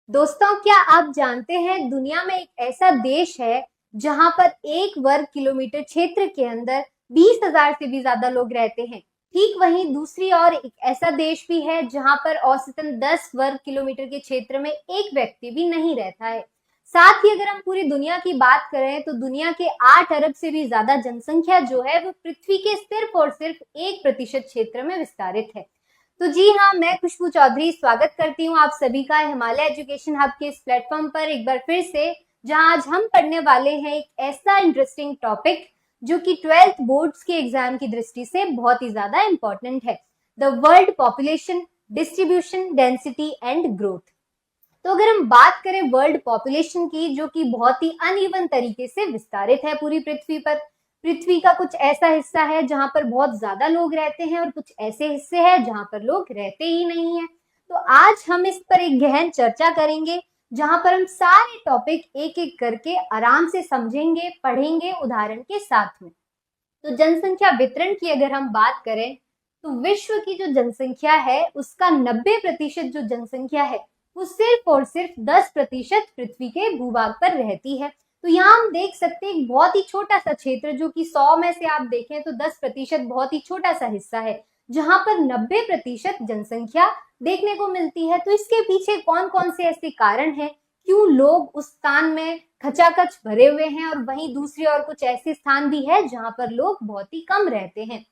दोस्तों, क्या आप जानते हैं दुनिया में एक ऐसा देश है जहां पर 1 वर्ग किलोमीटर क्षेत्र के अंदर 20,000 से भी ज्यादा लोग रहते हैं। ठीक वहीं दूसरी ओर एक ऐसा देश भी है जहां पर औसतन 10 वर्ग किलोमीटर के क्षेत्र में एक व्यक्ति भी नहीं रहता है। साथ ही अगर हम पूरी दुनिया की बात करें तो दुनिया के 8 अरब से भी ज्यादा जनसंख्या जो है वो पृथ्वी के सिर्फ और सिर्फ 1% क्षेत्र में विस्तारित है। तो जी हाँ, मैं खुशबू चौधरी स्वागत करती हूँ आप सभी का हिमालय एजुकेशन हब के इस प्लेटफॉर्म पर एक बार फिर से, जहाँ आज हम पढ़ने वाले हैं एक ऐसा इंटरेस्टिंग टॉपिक जो कि 12th बोर्ड्स के एग्जाम की दृष्टि से बहुत ही ज्यादा इंपॉर्टेंट है। The world population, distribution, density and growth. तो अगर हम बात करें वर्ल्ड पॉपुलेशन की, जो कि बहुत ही अनइवन तरीके से विस्तारित है पूरी पृथ्वी पर। पृथ्वी का कुछ ऐसा हिस्सा है जहां पर बहुत ज्यादा लोग रहते हैं और कुछ ऐसे हिस्से हैं जहां पर लोग रहते ही नहीं है। तो आज हम इस पर एक गहन चर्चा करेंगे, जहां पर हम सारे टॉपिक एक एक करके आराम से समझेंगे, पढ़ेंगे उदाहरण के साथ में। तो जनसंख्या वितरण की अगर हम बात करें तो विश्व की जो जनसंख्या है उसका 90% जो जनसंख्या है वो सिर्फ और सिर्फ 10% पृथ्वी के भूभाग पर रहती है। तो यहाँ हम देख सकते हैं एक बहुत ही छोटा सा क्षेत्र, जो कि 100 में से आप देखें तो 10% बहुत ही छोटा सा हिस्सा है, जहां पर 90% जनसंख्या देखने को मिलती है। तो इसके पीछे कौन कौन से ऐसे कारण हैं, क्यों लोग उस स्थान में खचाखच भरे हुए हैं, और वहीं दूसरी ओर कुछ ऐसे स्थान भी है जहां पर लोग बहुत ही कम रहते हैं।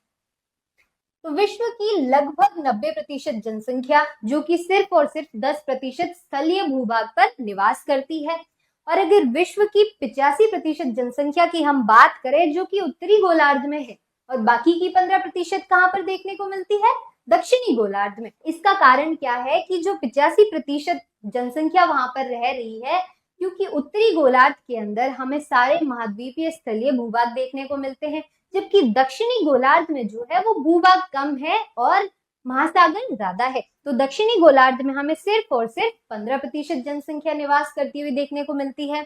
तो विश्व की लगभग 90% जनसंख्या, जो कि सिर्फ और सिर्फ 10% स्थलीय भूभाग पर निवास करती है। और अगर विश्व की 85% जनसंख्या की हम बात करें, जो कि उत्तरी गोलार्ध में है, और बाकी की 15% कहाँ पर देखने को मिलती है? दक्षिणी गोलार्ध में। इसका कारण क्या है कि जो 85% जनसंख्या वहां पर रह रही है, क्योंकि उत्तरी गोलार्ध के अंदर हमें सारे महाद्वीपीय स्थलीय भूभाग देखने को मिलते हैं, जबकि दक्षिणी गोलार्ध में जो है वो भूभाग कम है और महासागर ज्यादा है। तो दक्षिणी गोलार्ध में हमें सिर्फ और सिर्फ 15% जनसंख्या निवास करती हुई देखने को मिलती है।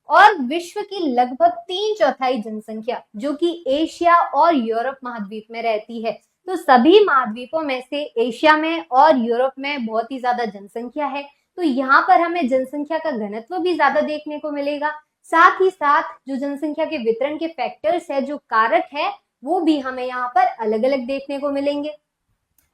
और विश्व की लगभग 3/4 जनसंख्या जो कि एशिया और यूरोप महाद्वीप में रहती है। तो सभी महाद्वीपों में से एशिया में और यूरोप में बहुत ही ज्यादा जनसंख्या है, तो यहाँ पर हमें जनसंख्या का घनत्व भी ज्यादा देखने को मिलेगा। साथ ही साथ जो जनसंख्या के वितरण के फैक्टर्स है, जो कारक है, वो भी हमें यहाँ पर अलग अलग देखने को मिलेंगे।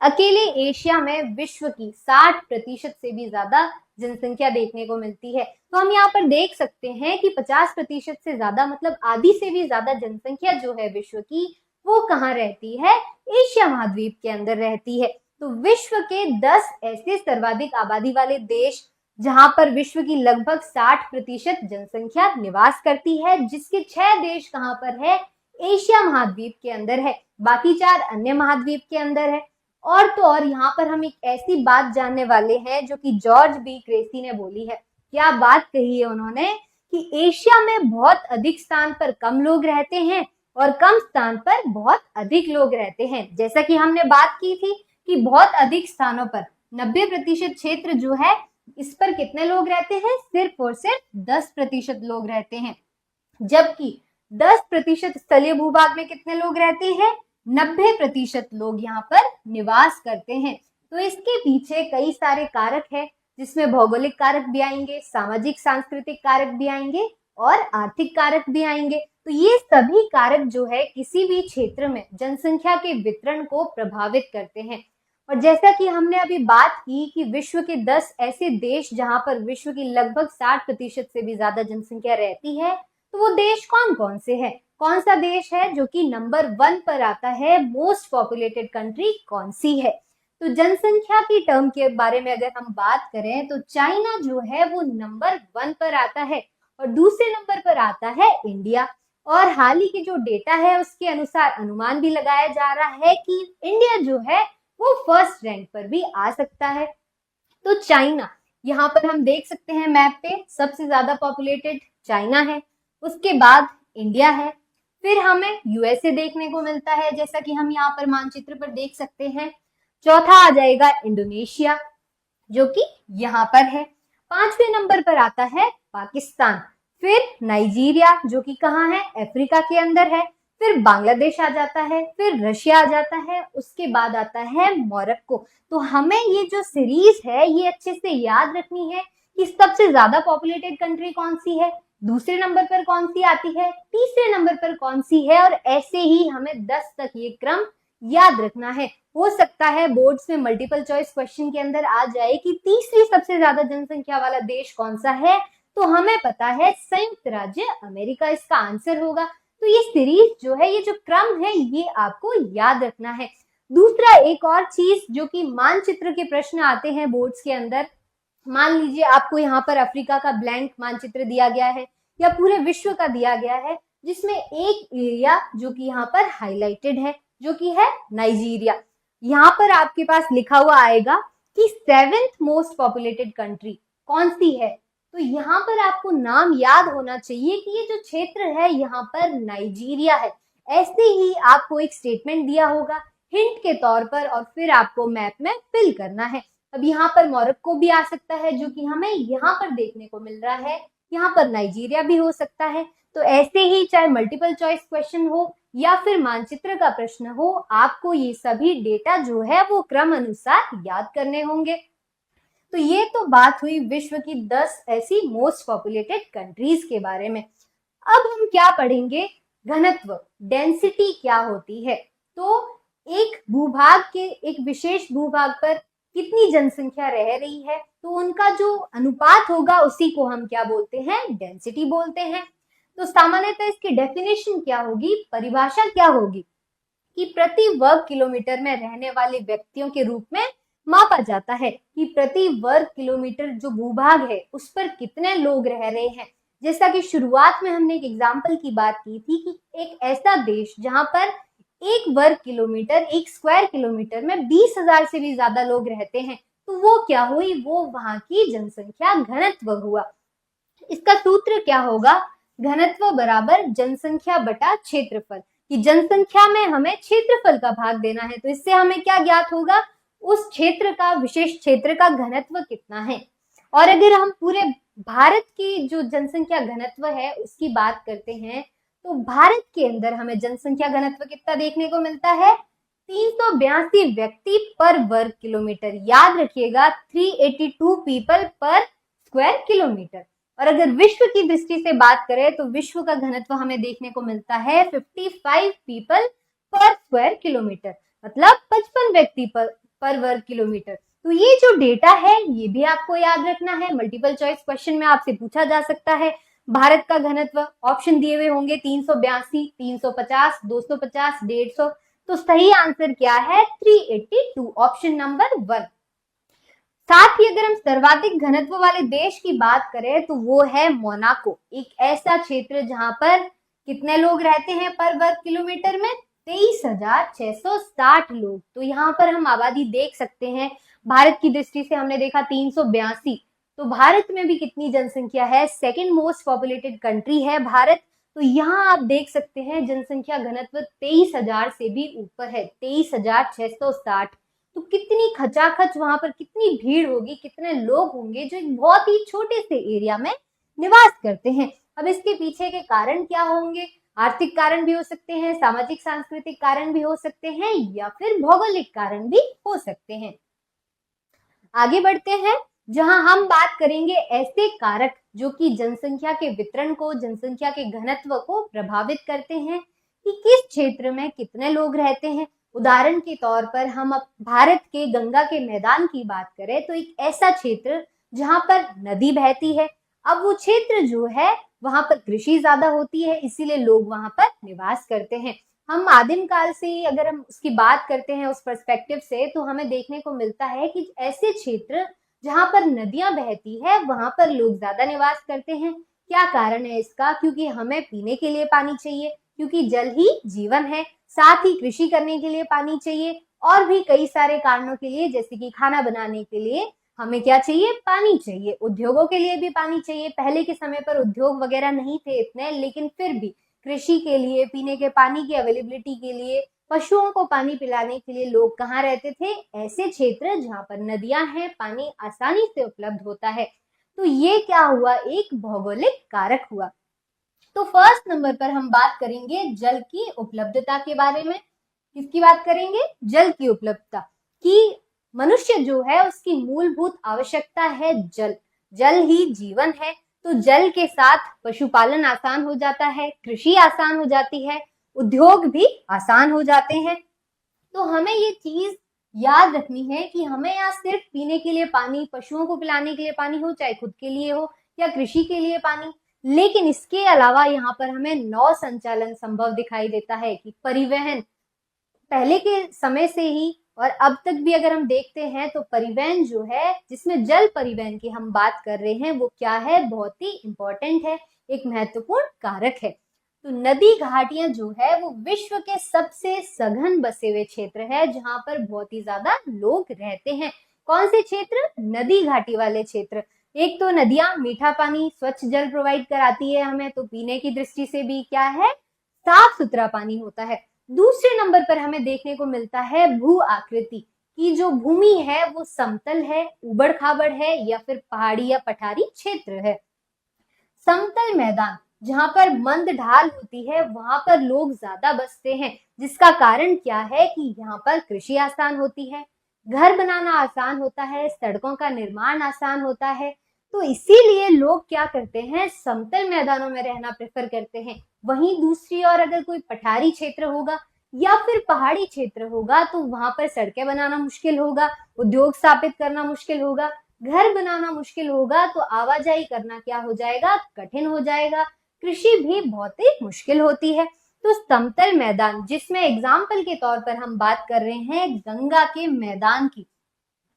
अकेले एशिया में विश्व की 60% से भी ज्यादा जनसंख्या देखने को मिलती है। तो हम यहाँ पर देख सकते हैं कि 50% से ज्यादा, मतलब आधी से भी ज्यादा जनसंख्या जो है विश्व की, वो कहाँ रहती है? एशिया महाद्वीप के अंदर रहती है। तो विश्व के 10 ऐसे सर्वाधिक आबादी वाले देश, जहां पर विश्व की लगभग 60% जनसंख्या निवास करती है, जिसके 6 देश कहाँ पर है? एशिया महाद्वीप के अंदर है, बाकी 4 अन्य महाद्वीप के अंदर है। और तो और यहाँ पर हम एक ऐसी बात जानने वाले हैं जो कि जॉर्ज बी क्रेसी ने बोली है। क्या बात कही है उन्होंने? कि एशिया में बहुत अधिक स्थान पर कम लोग रहते हैं और कम स्थान पर बहुत अधिक लोग रहते हैं। जैसा कि हमने बात की थी कि बहुत अधिक स्थानों पर 90% क्षेत्र जो है, इस पर कितने लोग रहते हैं? सिर्फ और सिर्फ 10% लोग रहते हैं। जबकि 10% स्थलीय भूभाग में कितने लोग रहते हैं? 90% लोग यहाँ पर निवास करते हैं। तो इसके पीछे कई सारे कारक हैं, जिसमें भौगोलिक कारक भी आएंगे, सामाजिक सांस्कृतिक कारक भी आएंगे और आर्थिक कारक भी आएंगे। तो ये सभी कारक जो है किसी भी क्षेत्र में जनसंख्या के वितरण को प्रभावित करते हैं। और जैसा कि हमने अभी बात की कि विश्व के 10 ऐसे देश जहां पर विश्व की लगभग 60% से भी ज्यादा जनसंख्या रहती है, तो वो देश कौन कौन से हैं? कौन सा देश है जो कि नंबर 1 पर आता है? मोस्ट पॉपुलेटेड कंट्री कौन सी है? तो जनसंख्या की टर्म के बारे में अगर हम बात करें तो चाइना जो है वो नंबर 1 पर आता है और दूसरे नंबर पर आता है इंडिया। और हाल ही के जो डेटा है उसके अनुसार अनुमान भी लगाया जा रहा है कि इंडिया जो है वो फर्स्ट रैंक पर भी आ सकता है। तो चाइना, यहाँ पर हम देख सकते हैं मैप पे, सबसे ज्यादा पॉपुलेटेड चाइना है, उसके बाद इंडिया है, फिर हमें यूएसए देखने को मिलता है, जैसा कि हम यहाँ पर मानचित्र पर देख सकते हैं। चौथा आ जाएगा इंडोनेशिया, जो कि यहाँ पर है। 5वें नंबर पर आता है पाकिस्तान, फिर नाइजीरिया जो कि कहाँ है? अफ्रीका के अंदर है, फिर बांग्लादेश आ जाता है, फिर रशिया आ जाता है, उसके बाद आता है मोरक्को। तो हमें ये जो सीरीज है ये अच्छे से याद रखनी है कि सबसे ज्यादा पॉपुलेटेड कंट्री कौन सी है, दूसरे नंबर पर कौन सी आती है, तीसरे नंबर पर कौन सी है, और ऐसे ही हमें 10 तक ये क्रम याद रखना है। हो सकता है बोर्ड्स में मल्टीपल चॉइस क्वेश्चन के अंदर आ जाए कि तीसरी सबसे ज्यादा जनसंख्या वाला देश कौन सा है, तो हमें पता है संयुक्त राज्य अमेरिका इसका आंसर होगा। तो ये सीरीज जो है, ये जो क्रम है, ये आपको याद रखना है। दूसरा एक और चीज जो कि मानचित्र के प्रश्न आते हैं बोर्ड्स के अंदर, मान लीजिए आपको यहाँ पर अफ्रीका का ब्लैंक मानचित्र दिया गया है या पूरे विश्व का दिया गया है, जिसमें एक एरिया जो कि यहाँ पर हाईलाइटेड है, जो कि है नाइजीरिया। यहाँ पर आपके पास लिखा हुआ आएगा कि 7th मोस्ट पॉपुलेटेड कंट्री कौन सी है। तो यहाँ पर आपको नाम याद होना चाहिए कि ये जो क्षेत्र है यहाँ पर नाइजीरिया है। ऐसे ही आपको एक स्टेटमेंट दिया होगा हिंट के तौर पर, और फिर आपको मैप में फिल करना है। अब यहाँ पर मोरक्को भी आ सकता है, जो कि हमें यहाँ पर देखने को मिल रहा है। यहाँ पर नाइजीरिया भी हो सकता है। तो ऐसे ही चाहे मल्टीपल चॉइस क्वेश्चन हो या फिर मानचित्र का प्रश्न हो, आपको ये सभी डेटा जो है वो क्रम अनुसार याद करने होंगे। तो ये तो बात हुई विश्व की 10 ऐसी मोस्ट पॉपुलेटेड कंट्रीज के बारे में। अब हम क्या पढ़ेंगे, घनत्व, डेंसिटी क्या होती है। तो एक भूभाग के, एक विशेष भूभाग पर कितनी जनसंख्या रह रही है, तो उनका जो अनुपात होगा उसी को हम क्या बोलते हैं, डेंसिटी बोलते हैं। तो सामान्यतः इसकी डेफिनेशन क्या होगी, परिभाषा क्या होगी, कि प्रति वर्ग किलोमीटर में रहने वाले व्यक्तियों के रूप में मापा जाता है कि प्रति वर्ग किलोमीटर जो भूभाग है उस पर कितने लोग रह रहे हैं। जैसा कि शुरुआत में हमने एक एग्जाम्पल की बात की थी कि एक ऐसा देश जहां पर एक वर्ग किलोमीटर, एक स्क्वायर किलोमीटर में 20,000 से भी ज्यादा लोग रहते हैं, तो वो क्या हुई, वो वहां की जनसंख्या घनत्व हुआ। इसका सूत्र क्या होगा, घनत्व बराबर जनसंख्या बटा क्षेत्रफल, कि जनसंख्या में हमें क्षेत्रफल का भाग देना है। तो इससे हमें क्या ज्ञात होगा, उस क्षेत्र का, विशेष क्षेत्र का घनत्व कितना है। और अगर हम पूरे भारत की जो जनसंख्या घनत्व है उसकी बात करते हैं, तो भारत के अंदर हमें जनसंख्या घनत्व कितना देखने को मिलता है, 382 व्यक्ति पर वर्ग किलोमीटर। याद रखिएगा, 382 पीपल पर स्क्वायर किलोमीटर। और अगर विश्व की दृष्टि से बात करें तो विश्व का घनत्व हमें देखने को मिलता है 55 पीपल पर स्क्वायर किलोमीटर, मतलब 55 व्यक्ति पर वर्ग किलोमीटर। तो ये जो डेटा है ये भी आपको याद रखना है। मल्टीपल चॉइस क्वेश्चन में आपसे पूछा जा सकता है भारत का घनत्व, ऑप्शन दिए हुए होंगे 382, 350, 250, 150। तो सही आंसर क्या है, 382, ऑप्शन नंबर 1। साथ ही अगर हम सर्वाधिक घनत्व वाले देश की बात करें तो वो है मोनाको, एक ऐसा क्षेत्र जहां पर कितने लोग रहते हैं पर वर्ग किलोमीटर में, 23,660 लोग। तो यहाँ पर हम आबादी देख सकते हैं, भारत की दृष्टि से हमने देखा 382, तो भारत में भी कितनी जनसंख्या है, सेकेंड मोस्ट पॉपुलेटेड कंट्री है भारत। तो यहाँ आप देख सकते हैं जनसंख्या घनत्व 23,000 से भी ऊपर है, 23,660। तो कितनी खचाखच वहां पर कितनी भीड़ होगी, कितने लोग होंगे जो एक बहुत ही छोटे से एरिया में निवास करते हैं। अब इसके पीछे के कारण क्या होंगे, आर्थिक कारण भी हो सकते हैं, सामाजिक सांस्कृतिक कारण भी हो सकते हैं, या फिर भौगोलिक कारण भी हो सकते हैं। आगे बढ़ते हैं, जहां हम बात करेंगे ऐसे कारक जो कि जनसंख्या के वितरण को, जनसंख्या के घनत्व को प्रभावित करते हैं कि किस क्षेत्र में कितने लोग रहते हैं। उदाहरण के तौर पर हम अब भारत के गंगा के मैदान की बात करें तो एक ऐसा क्षेत्र जहां पर नदी बहती है। अब वो क्षेत्र जो है वहां पर कृषि ज्यादा होती है, इसीलिए लोग वहां पर निवास करते हैं। हम आदिम काल से अगर हम उसकी बात करते हैं उस पर्सपेक्टिव से, तो हमें देखने को मिलता है कि ऐसे क्षेत्र जहां पर नदियां बहती है वहां पर लोग ज्यादा निवास करते हैं। क्या कारण है इसका, क्योंकि हमें पीने के लिए पानी चाहिए, क्योंकि जल ही जीवन है, साथ ही कृषि करने के लिए पानी चाहिए, और भी कई सारे कारणों के लिए, जैसे कि खाना बनाने के लिए हमें क्या चाहिए, पानी चाहिए। उद्योगों के लिए भी पानी चाहिए। पहले के समय पर उद्योग वगैरह नहीं थे इतने, लेकिन फिर भी कृषि के लिए, पीने के पानी की अवेलेबिलिटी के लिए, पशुओं को पानी पिलाने के लिए लोग कहाँ रहते थे, ऐसे क्षेत्र जहां पर नदियां हैं, पानी आसानी से उपलब्ध होता है। तो ये क्या हुआ, एक भौगोलिक कारक हुआ। तो फर्स्ट नंबर पर हम बात करेंगे जल की उपलब्धता के बारे में। किसकी बात करेंगे, जल की उपलब्धता, कि मनुष्य जो है उसकी मूलभूत आवश्यकता है जल। जल ही जीवन है, तो जल के साथ पशुपालन आसान हो जाता है, कृषि आसान हो जाती है, उद्योग भी आसान हो जाते हैं। तो हमें ये चीज याद रखनी है कि हमें यहाँ सिर्फ पीने के लिए पानी, पशुओं को पिलाने के लिए पानी हो, चाहे खुद के लिए हो या कृषि के लिए पानी, लेकिन इसके अलावा यहाँ पर हमें नौ संचालन संभव दिखाई देता है कि परिवहन पहले के समय से ही और अब तक भी अगर हम देखते हैं तो परिवहन जो है, जिसमें जल परिवहन की हम बात कर रहे हैं, वो क्या है, बहुत ही इंपॉर्टेंट है, एक महत्वपूर्ण कारक है। तो नदी घाटियां जो है वो विश्व के सबसे सघन बसे हुए क्षेत्र है, जहां पर बहुत ही ज्यादा लोग रहते हैं। कौन से क्षेत्र? नदी घाटी वाले क्षेत्र। एक तो नदियां मीठा पानी, स्वच्छ जल प्रोवाइड कराती है हमें, तो पीने की दृष्टि से भी क्या है, साफ सुथरा पानी होता है। दूसरे नंबर पर हमें देखने को मिलता है भू आकृति की जो भूमि है वो समतल है, उबड़ खाबड़ है या फिर पहाड़ी या पठारी क्षेत्र है। समतल मैदान जहां पर मंद ढाल होती है वहां पर लोग ज्यादा बसते हैं, जिसका कारण क्या है कि यहाँ पर कृषि आसान होती है, घर बनाना आसान होता है, सड़कों का निर्माण आसान होता है। तो इसीलिए लोग क्या करते हैं, समतल मैदानों में रहना प्रेफर करते हैं। वहीं दूसरी ओर अगर कोई पठारी क्षेत्र होगा या फिर पहाड़ी क्षेत्र होगा तो वहां पर सड़कें बनाना मुश्किल होगा, उद्योग स्थापित करना मुश्किल होगा, घर बनाना मुश्किल होगा, तो आवाजाही करना क्या हो जाएगा, कठिन हो जाएगा, कृषि भी बहुत ही मुश्किल होती है। तो समतल मैदान, जिसमें एग्जाम्पल के तौर पर हम बात कर रहे हैं गंगा के मैदान की,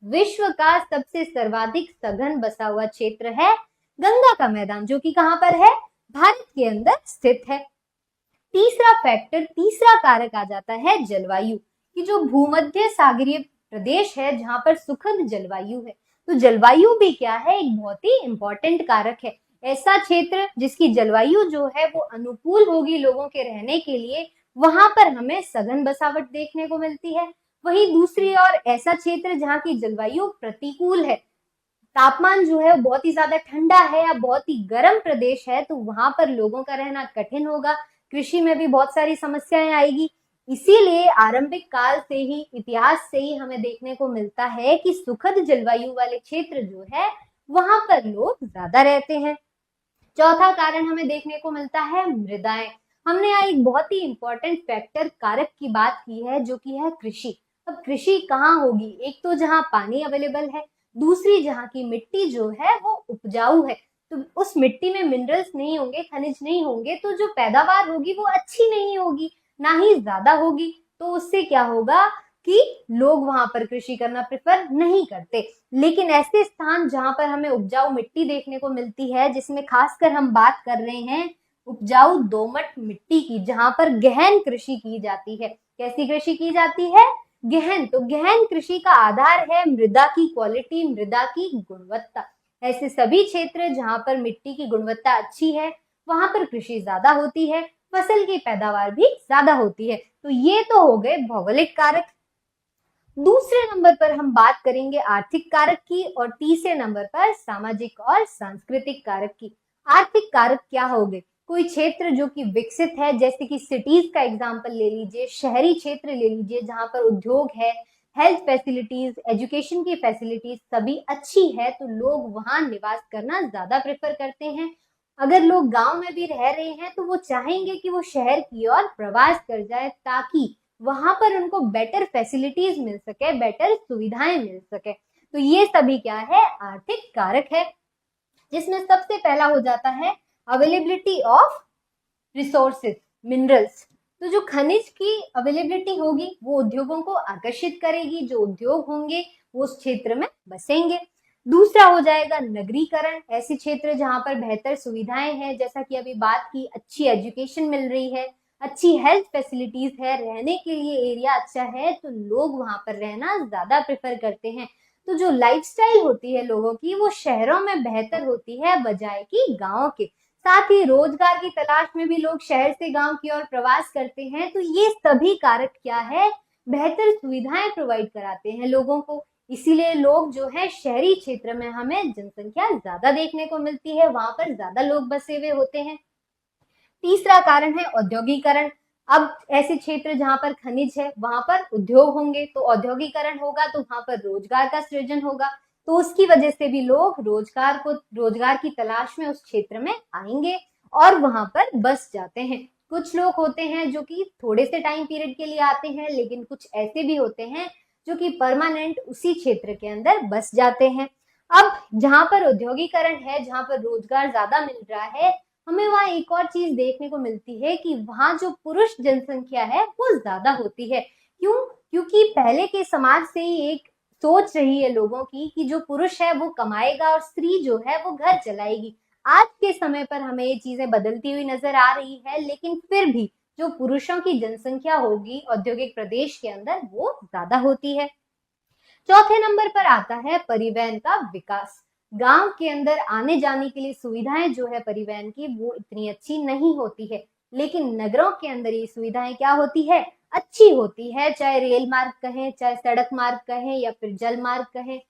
विश्व का सबसे सर्वाधिक सघन बसा हुआ क्षेत्र है गंगा का मैदान, जो कि कहां पर है, भारत के अंदर स्थित है। तीसरा फैक्टर, तीसरा कारक आ जाता है जलवायु, कि जो भूमध्य सागरीय प्रदेश है जहां पर सुखद जलवायु है। तो जलवायु भी क्या है, एक बहुत ही इंपॉर्टेंट कारक है। ऐसा क्षेत्र जिसकी जलवायु जो है वो अनुकूल होगी लोगों के रहने के लिए, वहां पर हमें सघन बसावट देखने को मिलती है। वहीं दूसरी ओर ऐसा क्षेत्र जहाँ की जलवायु प्रतिकूल है, तापमान जो है बहुत ही ज्यादा ठंडा है या बहुत ही गर्म प्रदेश है, तो वहां पर लोगों का रहना कठिन होगा, कृषि में भी बहुत सारी समस्याएं आएगी। इसीलिए आरंभिक काल से ही, इतिहास से ही हमें देखने को मिलता है कि सुखद जलवायु वाले क्षेत्र जो है वहां पर लोग ज्यादा रहते हैं। चौथा कारण हमें देखने को मिलता है मृदाएं। हमने यहाँ एक बहुत ही इंपॉर्टेंट फैक्टर, कारक की बात की है, जो कि है कृषि। अब कृषि कहाँ होगी, एक तो जहाँ पानी अवेलेबल है, दूसरी जहाँ की मिट्टी जो है वो उपजाऊ है। तो उस मिट्टी में मिनरल्स नहीं होंगे, खनिज नहीं होंगे, तो जो पैदावार होगी वो अच्छी नहीं होगी, ना ही ज्यादा होगी। तो उससे क्या होगा कि लोग वहां पर कृषि करना प्रेफर नहीं करते। लेकिन ऐसे स्थान जहां पर हमें उपजाऊ मिट्टी देखने को मिलती है, जिसमें खासकर हम बात कर रहे हैं उपजाऊ दोमट मिट्टी की, जहां पर गहन कृषि की जाती है। कैसी कृषि की जाती है, गहन। तो गहन कृषि का आधार है मृदा की क्वालिटी, मृदा की गुणवत्ता। ऐसे सभी क्षेत्र जहां पर मिट्टी की गुणवत्ता अच्छी है वहां पर कृषि ज्यादा होती है, फसल की पैदावार भी ज्यादा होती है। तो ये तो हो गए भौगोलिक कारक। दूसरे नंबर पर हम बात करेंगे आर्थिक कारक की, और तीसरे नंबर पर सामाजिक और सांस्कृतिक कारक की। आर्थिक कारक क्या हो गए, कोई क्षेत्र जो कि विकसित है, जैसे कि सिटीज का एग्जांपल ले लीजिए, शहरी क्षेत्र ले लीजिए, जहां पर उद्योग है, हेल्थ फैसिलिटीज, एजुकेशन की फैसिलिटीज सभी अच्छी है, तो लोग वहां निवास करना ज्यादा प्रेफर करते हैं। अगर लोग गांव में भी रह रहे हैं तो वो चाहेंगे कि वो शहर की ओर प्रवास कर जाए, ताकि वहां पर उनको बेटर फैसिलिटीज मिल सके, बेटर सुविधाएं मिल सके। तो ये सभी क्या है, आर्थिक कारक है, जिसमें सबसे पहला हो जाता है अवेलेबिलिटी ऑफ रिसोर्सेज, मिनरल्स। तो जो खनिज की अवेलेबिलिटी होगी वो उद्योगों को आकर्षित करेगी, जो उद्योग होंगे वो उस क्षेत्र में बसेंगे। दूसरा हो जाएगा नगरीकरण, ऐसे क्षेत्र जहां पर बेहतर सुविधाएं हैं, जैसा कि अभी बात की, अच्छी एजुकेशन मिल रही है, अच्छी हेल्थ फैसिलिटीज है, रहने के लिए एरिया अच्छा है, तो लोग वहां पर रहना ज्यादा प्रेफर करते हैं। तो जो लाइफस्टाइल होती है लोगों की वो शहरों में बेहतर होती है बजाय कि गाँव के। साथ ही रोजगार की तलाश में भी लोग शहर से गांव की ओर प्रवास करते हैं। तो ये सभी कारक क्या है, बेहतर सुविधाएं प्रोवाइड कराते हैं लोगों को। इसीलिए लोग जो है शहरी क्षेत्र में हमें जनसंख्या ज्यादा देखने को मिलती है, वहां पर ज्यादा लोग बसे हुए होते हैं। तीसरा कारण है औद्योगिकरण। अब ऐसे क्षेत्र जहां पर खनिज है वहां पर उद्योग होंगे, तो औद्योगिकरण होगा तो वहां पर रोजगार का सृजन होगा। तो उसकी वजह से भी लोग रोजगार की तलाश में उस क्षेत्र में आएंगे और वहां पर बस जाते हैं। कुछ लोग होते हैं जो कि थोड़े से टाइम पीरियड के लिए आते हैं, लेकिन कुछ ऐसे भी होते हैं जो कि परमानेंट उसी क्षेत्र के अंदर बस जाते हैं। अब जहां पर औद्योगिकरण है, जहां पर रोजगार ज्यादा मिल रहा है, हमें वहां एक और चीज देखने को मिलती है कि वहां जो पुरुष जनसंख्या है वो ज्यादा होती है। क्यों? क्योंकि पहले के समाज से ही एक सोच रही है लोगों की कि जो पुरुष है वो कमाएगा और स्त्री जो है वो घर चलाएगी। आज के समय पर हमें ये चीजें बदलती हुई नजर आ रही है, लेकिन फिर भी जो पुरुषों की जनसंख्या होगी औद्योगिक प्रदेश के अंदर वो ज्यादा होती है। चौथे नंबर पर आता है परिवहन का विकास। गांव के अंदर आने जाने के लिए सुविधाएं जो है परिवहन की वो इतनी अच्छी नहीं होती है, लेकिन नगरों के अंदर ये सुविधाएं क्या होती है? अच्छी होती है। चाहे रेल मार्ग कहें, चाहे सड़क मार्ग कहें या फिर जल मार्ग कहें,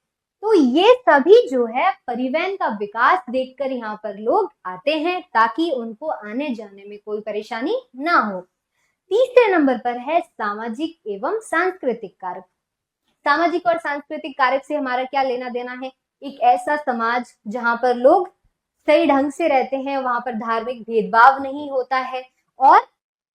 तो ये सभी जो है परिवहन का विकास देखकर यहाँ पर लोग आते हैं ताकि उनको आने जाने में कोई परेशानी ना हो। तीसरे नंबर पर है सामाजिक एवं सांस्कृतिक कारक। सामाजिक और सांस्कृतिक कारक से हमारा क्या लेना देना है? एक ऐसा समाज जहां पर लोग सही ढंग से रहते हैं, वहां पर धार्मिक भेदभाव नहीं होता है, और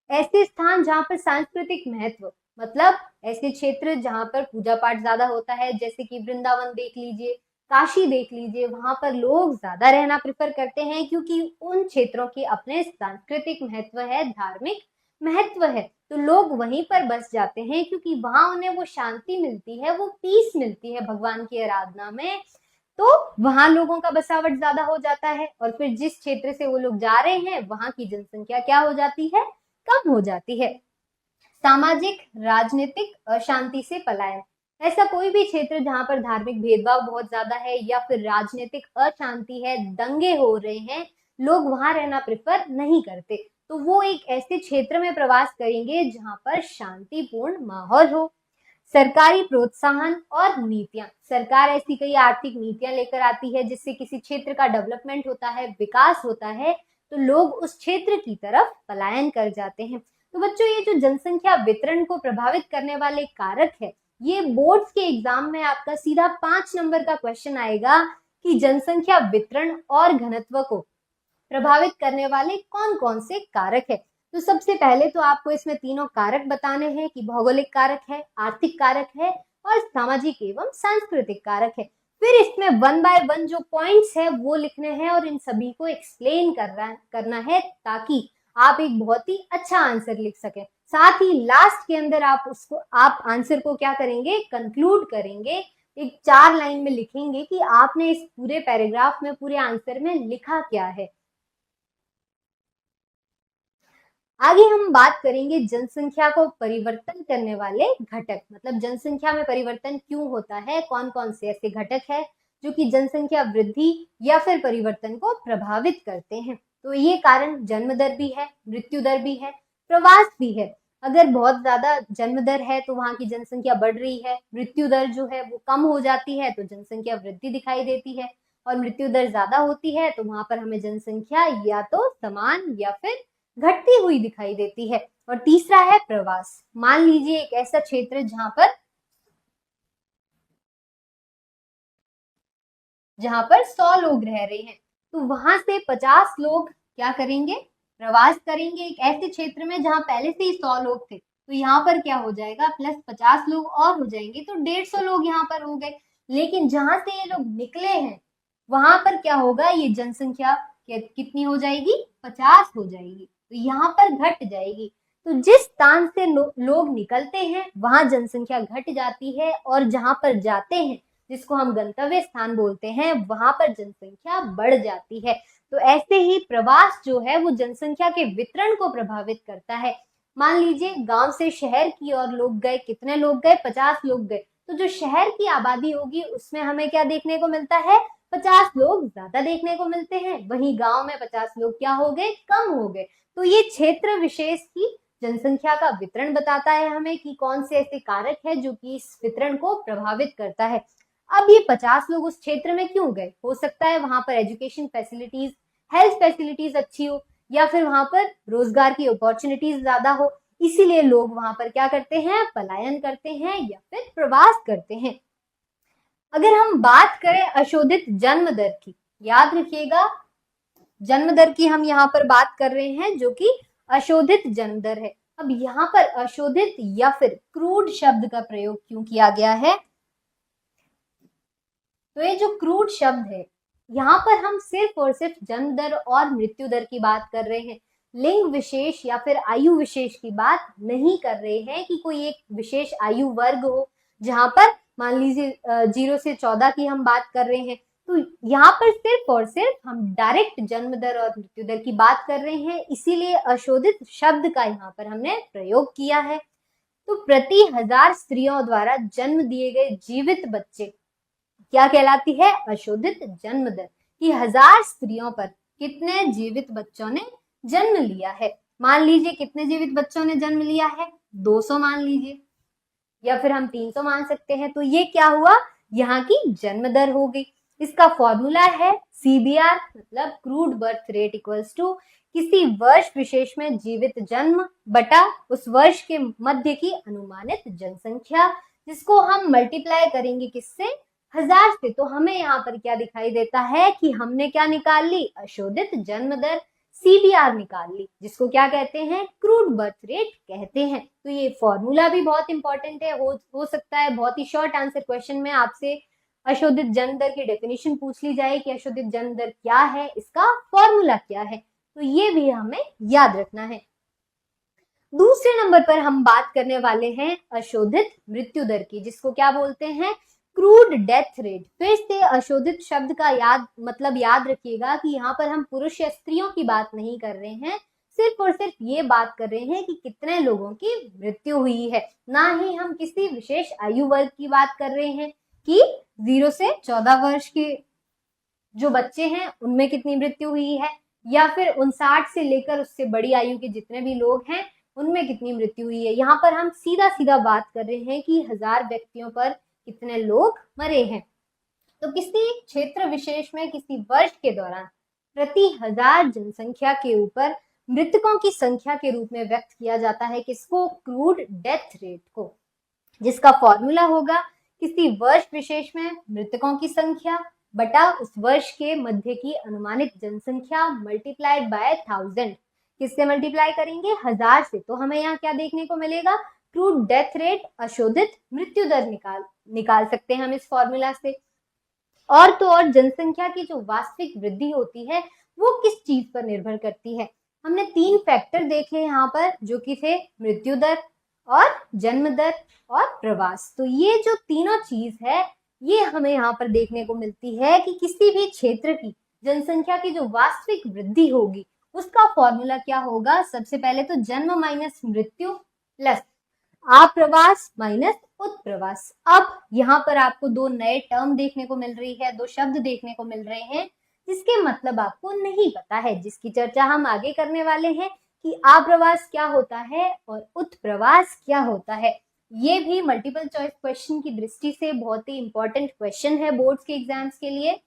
ऐसे स्थान जहां पर सांस्कृतिक महत्व, मतलब ऐसे क्षेत्र जहां पर पूजा पाठ ज्यादा होता है, जैसे कि वृंदावन देख लीजिए, काशी देख लीजिए, वहां पर लोग ज्यादा रहना प्रेफर करते हैं क्योंकि उन क्षेत्रों के अपने सांस्कृतिक महत्व है, धार्मिक महत्व है। तो लोग वहीं पर बस जाते हैं क्योंकि वहां उन्हें वो शांति मिलती है, वो पीस मिलती है भगवान की आराधना में। तो वहां लोगों का बसावट ज्यादा हो जाता है और फिर जिस क्षेत्र से वो लोग जा रहे हैं वहां की जनसंख्या क्या हो जाती है? कम हो जाती है। सामाजिक राजनीतिक अशांति से पलायन। ऐसा कोई भी क्षेत्र जहां पर धार्मिक भेदभाव बहुत ज्यादा है या फिर राजनीतिक अशांति है, दंगे हो रहे हैं, लोग वहां रहना प्रेफर नहीं करते, तो वो एक ऐसे क्षेत्र में प्रवास करेंगे जहां पर शांतिपूर्ण माहौल हो। सरकारी प्रोत्साहन और नीतियां। सरकार ऐसी कई आर्थिक नीतियां लेकर आती है जिससे किसी क्षेत्र का डेवलपमेंट होता है, विकास होता है, तो लोग उस क्षेत्र की तरफ पलायन कर जाते हैं। तो बच्चों, ये जो जनसंख्या वितरण को प्रभावित करने वाले कारक है, ये बोर्ड्स के एग्जाम में आपका सीधा 5 नंबर का क्वेश्चन आएगा कि जनसंख्या वितरण और घनत्व को प्रभावित करने वाले कौन कौन से कारक है। तो सबसे पहले तो आपको इसमें तीनों कारक बताने हैं कि भौगोलिक कारक है, आर्थिक कारक है और सामाजिक एवं सांस्कृतिक कारक है। फिर इसमें 1 बाय 1 जो पॉइंट्स है वो लिखने हैं और इन सभी को एक्सप्लेन करना है ताकि आप एक बहुत ही अच्छा आंसर लिख सकें। साथ ही लास्ट के अंदर आप आंसर को क्या करेंगे? कंक्लूड करेंगे, एक 4 लाइन में लिखेंगे कि आपने इस पूरे पैराग्राफ में, पूरे आंसर में लिखा क्या है। आगे हम बात करेंगे जनसंख्या को परिवर्तन करने वाले घटक, मतलब जनसंख्या में परिवर्तन क्यों होता है, कौन कौन से ऐसे घटक है जो कि जनसंख्या वृद्धि या फिर परिवर्तन को प्रभावित करते हैं। तो ये कारण जन्म दर भी है, मृत्यु दर भी है, प्रवास भी है। अगर बहुत ज्यादा जन्म दर है तो वहां की जनसंख्या बढ़ रही है, मृत्यु दर जो है वो कम हो जाती है तो जनसंख्या वृद्धि दिखाई देती है, और मृत्यु दर ज्यादा होती है तो वहां पर हमें जनसंख्या या तो समान या फिर घटती हुई दिखाई देती है। और तीसरा है प्रवास। मान लीजिए एक ऐसा क्षेत्र जहां पर 100 लोग रह रहे हैं, तो वहां से 50 लोग क्या करेंगे? प्रवास करेंगे एक ऐसे क्षेत्र में जहां पहले से ही 100 लोग थे, तो यहाँ पर क्या हो जाएगा? प्लस 50 लोग और हो जाएंगे, तो 150 लोग यहाँ पर हो गए। लेकिन जहां से ये लोग निकले हैं वहां पर क्या होगा? ये जनसंख्या कितनी हो जाएगी? 50 हो जाएगी, तो यहाँ पर घट जाएगी। तो जिस स्थान से लोग निकलते हैं वहां जनसंख्या घट जाती है, और जहां पर जाते हैं, जिसको हम गंतव्य स्थान बोलते हैं, वहां पर जनसंख्या बढ़ जाती है। तो ऐसे ही प्रवास जो है वो जनसंख्या के वितरण को प्रभावित करता है। मान लीजिए गांव से शहर की ओर लोग गए, कितने लोग गए? 50 लोग गए, तो जो शहर की आबादी होगी उसमें हमें क्या देखने को मिलता है? 50 लोग ज्यादा देखने को मिलते हैं। वहीं गांव में 50 लोग क्या हो गए? कम हो गए। तो ये क्षेत्र विशेष की जनसंख्या का वितरण बताता है हमें कि कौन से ऐसे कारक है जो कि इस वितरण को प्रभावित करता है। अब ये 50 लोग उस क्षेत्र में क्यों गए? हो सकता है वहां पर एजुकेशन फैसिलिटीज, हेल्थ फैसिलिटीज अच्छी हो, या फिर वहां पर रोजगार की अपॉर्चुनिटीज ज्यादा हो, इसीलिए लोग वहां पर क्या करते हैं? पलायन करते हैं या फिर प्रवास करते हैं। अगर हम बात करें अशोधित जन्म दर की, याद रखिएगा जन्म दर की हम यहाँ पर बात कर रहे हैं जो कि अशोधित जन्म दर है। अब यहाँ पर अशोधित या फिर क्रूड शब्द का प्रयोग क्यों किया गया है? तो ये जो क्रूड शब्द है, यहाँ पर हम सिर्फ और सिर्फ जन्म दर और मृत्यु दर की बात कर रहे हैं, लिंग विशेष या फिर आयु विशेष की बात नहीं कर रहे हैं कि कोई एक विशेष आयु वर्ग हो, जहां पर मान लीजिए 0 से 14 की हम बात कर रहे हैं। तो यहाँ पर सिर्फ और सिर्फ हम डायरेक्ट जन्म दर और मृत्यु दर की बात कर रहे हैं, इसीलिए अशोधित शब्द का यहाँ पर हमने प्रयोग किया है। तो प्रति 1000 स्त्रियों द्वारा जन्म दिए गए जीवित बच्चे क्या कहलाती है? अशोधित जन्म दर। कि 1000 स्त्रियों पर कितने जीवित बच्चों ने जन्म लिया है। मान लीजिए कितने जीवित बच्चों ने जन्म लिया है? 200 मान लीजिए, या फिर हम 300 मान सकते हैं। तो ये क्या हुआ? यहाँ की जन्म दर हो गई। इसका फॉर्मूला है CBR, मतलब crude birth rate equals to किसी वर्ष विशेष में जीवित जन्म बटा उस वर्ष के मध्य की अनुमानित जनसंख्या, जिसको हम मल्टीप्लाई करेंगे किससे? 1000 से। तो हमें यहाँ पर क्या दिखाई देता है कि हमने क्या निकाल ली? अशोधित जन्म दर, CBR निकाल ली, जिसको क्या कहते हैं? क्रूड बर्थ रेट कहते हैं। तो ये फॉर्मूला भी बहुत इंपॉर्टेंट है। हो सकता है बहुत ही शॉर्ट आंसर क्वेश्चन में आपसे अशोधित जन्म दर की डेफिनेशन पूछ ली जाए कि अशोधित जन्म दर क्या है, इसका फॉर्मूला क्या है। तो ये भी हमें याद रखना है। दूसरे नंबर पर हम बात करने वाले हैं अशोधित मृत्यु दर की, जिसको क्या बोलते हैं? Crude death rate. फिर से अशोधित शब्द का याद रखिएगा कि यहाँ पर हम पुरुष या स्त्रियों की बात नहीं कर रहे हैं, सिर्फ और सिर्फ ये बात कर रहे हैं कि कितने लोगों की मृत्यु हुई है, ना ही हम किसी विशेष आयु वर्ग की बात कर रहे हैं कि 0 से 14 वर्ष के जो बच्चे हैं उनमें कितनी मृत्यु हुई है, या फिर 59 से लेकर उससे बड़ी आयु के जितने भी लोग हैं उनमें कितनी मृत्यु हुई है। यहाँ पर हम सीधा सीधा बात कर रहे हैं कि 1000 व्यक्तियों पर कितने लोग मरे हैं। तो किसी क्षेत्र विशेष में किसी वर्ष के दौरान प्रति 1000 जनसंख्या के ऊपर मृतकों की संख्या के रूप में व्यक्त किया जाता है किसको? क्रूड डेथ रेट को, जिसका फॉर्मूला होगा किसी वर्ष विशेष में मृतकों की संख्या बटा उस वर्ष के मध्य की अनुमानित जनसंख्या मल्टीप्लाइड बाय 1000। किससे मल्टीप्लाई करेंगे? 1000 से। तो हमें यहाँ क्या देखने को मिलेगा? क्रूड डेथ रेट, अशोधित मृत्यु दर निकाल सकते हैं हम इस फॉर्मूला से। और तो और जनसंख्या की जो वास्तविक वृद्धि होती है वो किस चीज पर निर्भर करती है? हमने 3 फैक्टर देखे यहाँ पर, जो कि थे मृत्यु दर और जन्म दर और प्रवास। तो ये जो तीनों चीज है ये हमें यहाँ पर देखने को मिलती है कि किसी भी क्षेत्र की जनसंख्या की जो वास्तविक वृद्धि होगी उसका फॉर्मूला क्या होगा? सबसे पहले तो जन्म माइनस मृत्यु प्लस आप्रवास माइनस उत्प्रवास। अब यहाँ पर आपको 2 नए टर्म देखने को मिल रही है, 2 शब्द देखने को मिल रहे हैं जिसके मतलब आपको नहीं पता है, जिसकी चर्चा हम आगे करने वाले हैं कि आप्रवास क्या होता है और उत्प्रवास क्या होता है। ये भी मल्टीपल चॉइस क्वेश्चन की दृष्टि से बहुत ही इंपॉर्टेंट क्वेश्चन है बोर्ड्स के एग्जाम्स के लिए।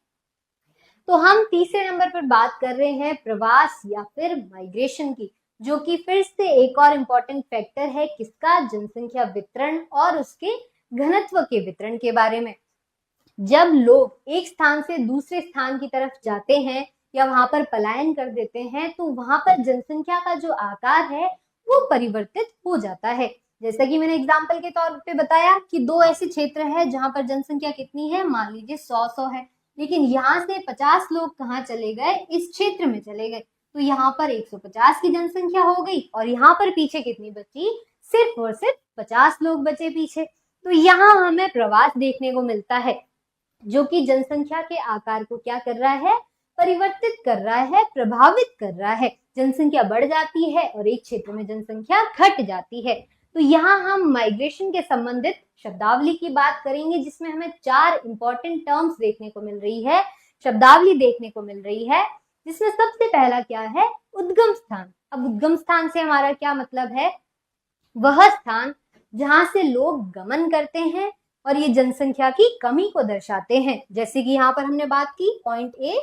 तो हम तीसरे नंबर पर बात कर रहे हैं प्रवास या फिर माइग्रेशन की, जो कि फिर से एक और इम्पोर्टेंट फैक्टर है किसका? जनसंख्या वितरण और उसके घनत्व के वितरण के बारे में। जब लोग एक स्थान से दूसरे स्थान की तरफ जाते हैं या वहां पर पलायन कर देते हैं तो वहां पर जनसंख्या का जो आकार है वो परिवर्तित हो जाता है। जैसा कि मैंने एग्जाम्पल के तौर पे बताया कि 2 ऐसे क्षेत्र है जहां पर जनसंख्या कितनी है, मान लीजिए 100 है, लेकिन यहाँ से 50 लोग कहाँ चले गए? इस क्षेत्र में चले गए, तो यहाँ पर 150 की जनसंख्या हो गई और यहाँ पर पीछे कितनी बची? सिर्फ और सिर्फ 50 लोग बचे पीछे। तो यहाँ हमें प्रवास देखने को मिलता है, जो कि जनसंख्या के आकार को क्या कर रहा है? परिवर्तित कर रहा है, प्रभावित कर रहा है। जनसंख्या बढ़ जाती है और एक क्षेत्र में जनसंख्या घट जाती है। तो यहाँ हम माइग्रेशन के संबंधित शब्दावली की बात करेंगे, जिसमें हमें 4 इंपॉर्टेंट टर्म्स देखने को मिल रही है, शब्दावली देखने को मिल रही है, जिसमें सबसे पहला क्या है? उद्गम स्थान। अब उद्गम स्थान से हमारा क्या मतलब है? वह स्थान जहां से लोग गमन करते हैं और ये जनसंख्या की कमी को दर्शाते हैं। जैसे कि यहाँ पर हमने बात की पॉइंट ए,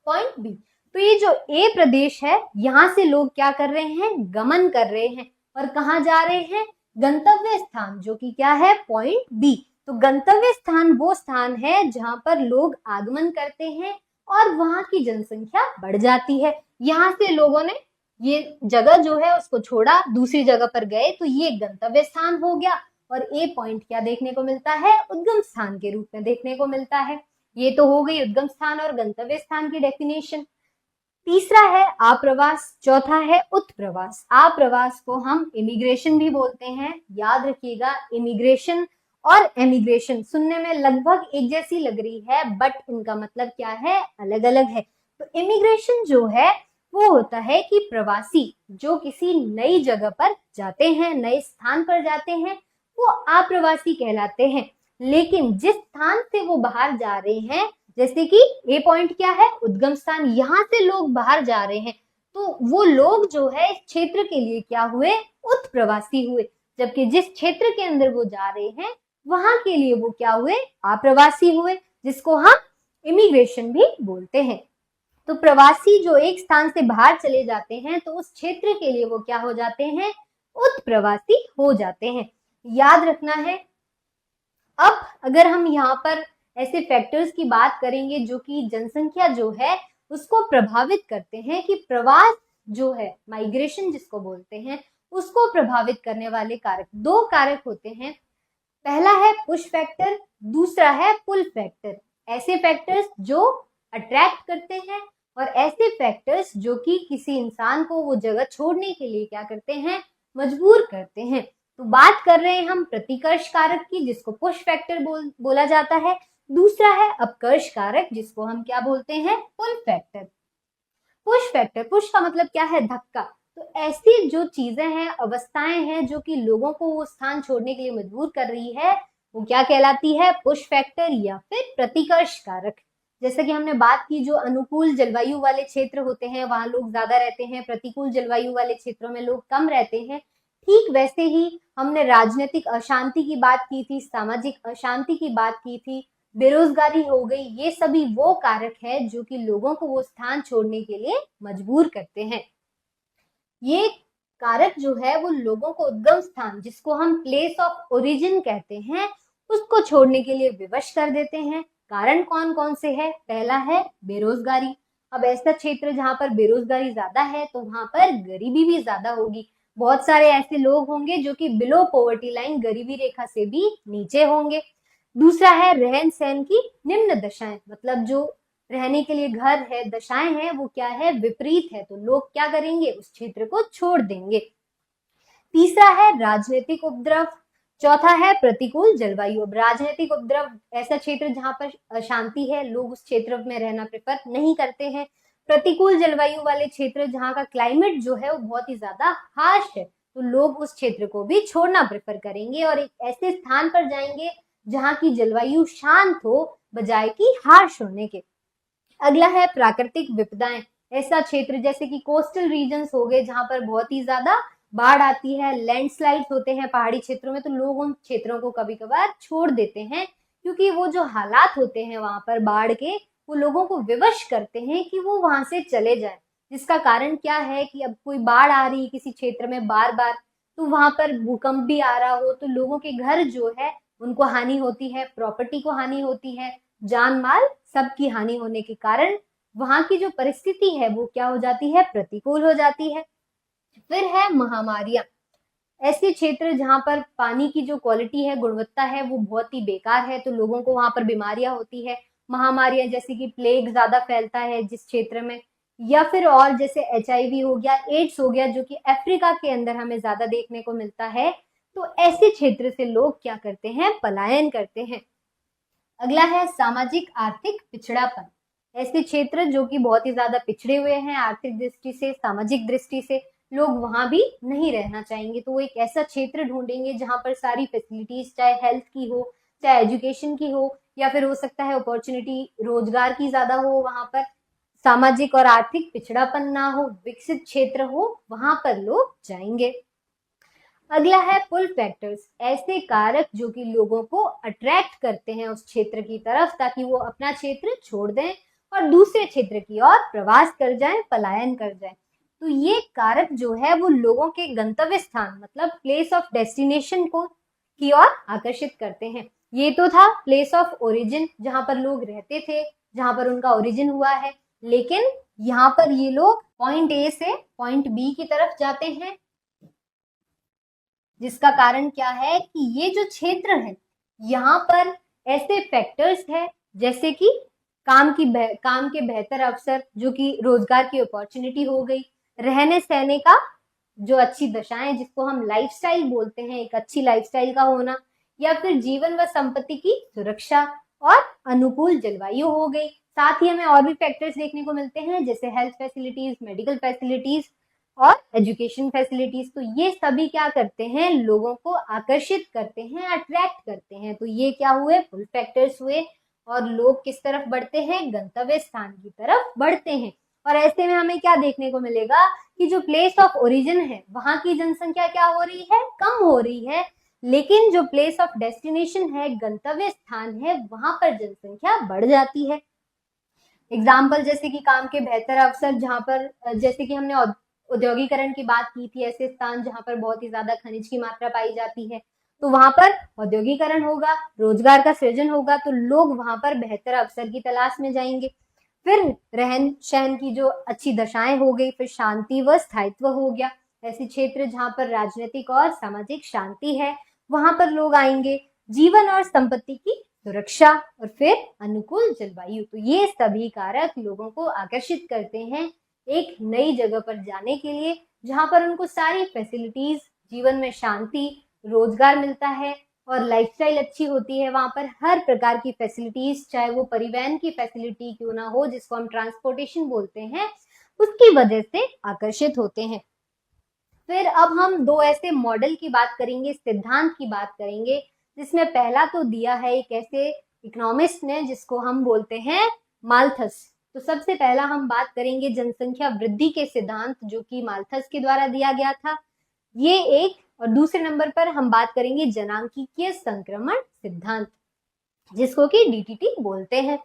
पॉइंट बी। तो ये जो ए प्रदेश है यहाँ से लोग क्या कर रहे हैं? गमन कर रहे हैं और कहाँ जा रहे हैं? गंतव्य स्थान, जो कि क्या है? Point B. तो गंतव्य स्थान वो स्थान है जहां पर लोग आगमन करते हैं और वहां की जनसंख्या बढ़ जाती है। यहाँ से लोगों ने ये जगह जो है उसको छोड़ा, दूसरी जगह पर गए, तो ये गंतव्य स्थान हो गया। और ए पॉइंट क्या देखने को मिलता है? उद्गम स्थान के रूप में देखने को मिलता है। ये तो हो गई उद्गम स्थान और गंतव्य स्थान की डेफिनेशन। तीसरा है आप्रवास, चौथा है उत्प्रवास। आप्रवास को हम इमिग्रेशन भी बोलते हैं। याद रखिएगा, इमिग्रेशन और एमिग्रेशन सुनने में लगभग एक जैसी लग रही है, बट इनका मतलब क्या है? अलग अलग है। तो इमिग्रेशन जो है वो होता है कि प्रवासी जो किसी नई जगह पर जाते हैं, नए स्थान पर जाते हैं, वो आप्रवासी कहलाते हैं। लेकिन जिस स्थान से वो बाहर जा रहे हैं, जैसे कि ए पॉइंट क्या है? उद्गम स्थान, यहाँ से लोग बाहर जा रहे हैं, तो वो लोग जो है इस क्षेत्र के लिए क्या हुए? उत्प्रवासी हुए। जबकि जिस क्षेत्र के अंदर वो जा रहे हैं वहां के लिए वो क्या हुए? आप्रवासी हुए, जिसको हम इमिग्रेशन भी बोलते हैं। तो प्रवासी जो एक स्थान से बाहर चले जाते हैं तो उस क्षेत्र के लिए वो क्या हो जाते हैं? उत्प्रवासी हो जाते हैं। याद रखना है। अब अगर हम यहाँ पर ऐसे फैक्टर्स की बात करेंगे जो कि जनसंख्या जो है उसको प्रभावित करते हैं, कि प्रवास जो है, माइग्रेशन जिसको बोलते हैं, उसको प्रभावित करने वाले कारक, दो कारक होते हैं। पहला है पुश फैक्टर, दूसरा है पुल फैक्टर। ऐसे फैक्टर्स जो अट्रैक्ट करते हैं और ऐसे फैक्टर्स जो कि किसी इंसान को वो जगह छोड़ने के लिए क्या करते हैं? मजबूर करते हैं। तो बात कर रहे हैं हम प्रतिकर्ष कारक की, जिसको पुश फैक्टर बोला जाता है। दूसरा है अपकर्ष कारक, जिसको हम क्या बोलते हैं? Pull factor. Push factor, push का मतलब क्या है? धक्का। तो ऐसी जो चीजें हैं, अवस्थाएं हैं जो कि लोगों को वो स्थान छोड़ने के लिए मजबूर कर रही है, वो क्या कहलाती है? पुश फैक्टर या फिर प्रतिकर्ष कारक। जैसे कि हमने बात की, जो अनुकूल जलवायु वाले क्षेत्र होते हैं वहां लोग ज्यादा रहते हैं, प्रतिकूल जलवायु वाले क्षेत्रों में लोग कम रहते हैं। ठीक वैसे ही हमने राजनीतिक अशांति की बात की थी, सामाजिक अशांति की बात की थी, बेरोजगारी हो गई। ये सभी वो कारक है जो कि लोगों को वो स्थान छोड़ने के लिए मजबूर करते हैं। ये कारक जो है वो लोगों को उद्गम स्थान, जिसको हम प्लेस ऑफ ओरिजिन कहते हैं, उसको छोड़ने के लिए विवश कर देते हैं। कारण कौन कौन से है? पहला है बेरोजगारी। अब ऐसा क्षेत्र जहां पर बेरोजगारी ज्यादा है तो वहां पर गरीबी भी ज्यादा होगी। बहुत सारे ऐसे लोग होंगे जो कि बिलो पॉवर्टी लाइन, गरीबी रेखा से भी नीचे होंगे। दूसरा है रहन सहन की निम्न दशाएं, मतलब जो रहने के लिए घर है, दशाएं हैं, वो क्या है? विपरीत है। तो लोग क्या करेंगे? उस क्षेत्र को छोड़ देंगे। तीसरा है राजनीतिक उपद्रव। चौथा है प्रतिकूल जलवायु। अब राजनीतिक उपद्रव, ऐसा क्षेत्र जहां पर अशांति है, लोग उस क्षेत्र में रहना प्रेफर नहीं करते हैं। प्रतिकूल जलवायु वाले क्षेत्र जहां का क्लाइमेट जो है वो बहुत ही ज्यादा हार्श है, तो लोग उस क्षेत्र को भी छोड़ना प्रेफर करेंगे और एक ऐसे स्थान पर जाएंगे जहां की जलवायु शांत हो बजाय कि हार्श होने के। अगला है प्राकृतिक विपदाएं। ऐसा क्षेत्र जैसे कि कोस्टल रीजन्स हो गए जहां पर बहुत ही ज्यादा बाढ़ आती है, लैंडस्लाइड्स होते हैं पहाड़ी क्षेत्रों में, तो लोग उन क्षेत्रों को कभी कभार छोड़ देते हैं, क्योंकि वो जो हालात होते हैं वहां पर बाढ़ के, वो लोगों को विवश करते हैं कि वो वहां से चले जाएं। जिसका कारण क्या है कि अब कोई बाढ़ आ रही है किसी क्षेत्र में बार बार, तो वहां पर भूकंप भी आ रहा हो तो लोगों के घर जो है उनको हानि होती है, प्रॉपर्टी को हानि होती है, जान माल सबकी हानि होने के कारण वहां की जो परिस्थिति है वो क्या हो जाती है? प्रतिकूल हो जाती है। फिर है महामारियां। ऐसे क्षेत्र जहां पर पानी की जो क्वालिटी है, गुणवत्ता है, वो बहुत ही बेकार है, तो लोगों को वहां पर बीमारियां होती है। महामारियां जैसे कि प्लेग ज्यादा फैलता है जिस क्षेत्र में, या फिर और जैसे HIV हो गया, एड्स हो गया, जो कि अफ्रीका के अंदर हमें ज्यादा देखने को मिलता है। तो ऐसे क्षेत्र से लोग क्या करते हैं? पलायन करते हैं। अगला है सामाजिक आर्थिक पिछड़ापन। ऐसे क्षेत्र जो कि बहुत ही ज्यादा पिछड़े हुए हैं आर्थिक दृष्टि से, सामाजिक दृष्टि से, लोग वहां भी नहीं रहना चाहेंगे, तो वो एक ऐसा क्षेत्र ढूंढेंगे जहां पर सारी फैसिलिटीज, चाहे हेल्थ की हो, चाहे एजुकेशन की हो, या फिर हो सकता है अपॉर्चुनिटी रोजगार की ज्यादा हो, वहां पर सामाजिक और आर्थिक पिछड़ापन ना हो, विकसित क्षेत्र हो, वहां पर लोग जाएंगे। अगला है पुल फैक्टर्स। ऐसे कारक जो कि लोगों को अट्रैक्ट करते हैं उस क्षेत्र की तरफ, ताकि वो अपना क्षेत्र छोड़ दें और दूसरे क्षेत्र की ओर प्रवास कर जाएं, पलायन कर जाएं। तो ये कारक जो है वो लोगों के गंतव्य स्थान, मतलब प्लेस ऑफ डेस्टिनेशन को की ओर आकर्षित करते हैं। ये तो था प्लेस ऑफ ओरिजिन, जहां पर लोग रहते थे, जहां पर उनका ओरिजिन हुआ है। लेकिन यहाँ पर ये लोग पॉइंट ए से पॉइंट बी की तरफ जाते हैं, जिसका कारण क्या है कि ये जो क्षेत्र है यहाँ पर ऐसे फैक्टर्स है जैसे कि काम के बेहतर अवसर, जो कि रोजगार की अपॉर्चुनिटी हो गई, रहने सहने का जो अच्छी दशाएं, जिसको हम लाइफस्टाइल बोलते हैं, एक अच्छी लाइफस्टाइल का होना, या फिर जीवन व संपत्ति की सुरक्षा और अनुकूल जलवायु हो गई। साथ ही हमें और भी फैक्टर्स देखने को मिलते हैं, जैसे हेल्थ फैसिलिटीज, मेडिकल फैसिलिटीज और एजुकेशन फैसिलिटीज। तो ये सभी क्या करते हैं, लोगों को आकर्षित करते हैं, अट्रैक्ट करते हैं। तो ये क्या हुए, पुल फैक्टर्स हुए, और लोग किस तरफ बढ़ते हैं, गंतव्य स्थान की तरफ बढ़ते हैं। और ऐसे में हमें क्या देखने को मिलेगा कि जो प्लेस ऑफ ओरिजिन है वहां की जनसंख्या क्या हो रही है, कम हो रही है। लेकिन जो प्लेस ऑफ डेस्टिनेशन है, गंतव्य स्थान है, वहां पर जनसंख्या बढ़ जाती है। एग्जाम्पल जैसे कि काम के बेहतर अवसर, जहां पर जैसे कि हमने औद्योगिकरण की बात की थी, ऐसे स्थान जहां पर बहुत ही ज्यादा खनिज की मात्रा पाई जाती है, तो वहां पर औद्योगिकरण होगा, रोजगार का सृजन होगा, तो लोग वहां पर बेहतर अवसर की तलाश में जाएंगे। फिर रहन सहन की जो अच्छी दशाएं हो गई, फिर शांति व स्थायित्व हो गया। ऐसे क्षेत्र जहां पर राजनीतिक और सामाजिक शांति है, वहां पर लोग आएंगे। जीवन और संपत्ति की सुरक्षा और फिर अनुकूल जलवायु। तो ये सभी कारक लोगों को आकर्षित करते हैं एक नई जगह पर जाने के लिए, जहां पर उनको सारी फैसिलिटीज, जीवन में शांति, रोजगार मिलता है और लाइफस्टाइल अच्छी होती है। वहां पर हर प्रकार की फैसिलिटीज, चाहे वो परिवहन की फैसिलिटी क्यों ना हो, जिसको हम ट्रांसपोर्टेशन बोलते हैं, उसकी वजह से आकर्षित होते हैं। फिर अब हम दो ऐसे मॉडल की बात करेंगे, सिद्धांत की बात करेंगे, जिसमें पहला तो दिया है एक ऐसे इकोनॉमिस्ट ने जिसको हम बोलते हैं माल्थस। तो सबसे पहला हम बात करेंगे जनसंख्या वृद्धि के सिद्धांत, जो कि माल्थस के द्वारा दिया गया था, ये एक। और दूसरे नंबर पर हम बात करेंगे जनांकीय संक्रमण सिद्धांत, जिसको कि डीटीटी बोलते हैं।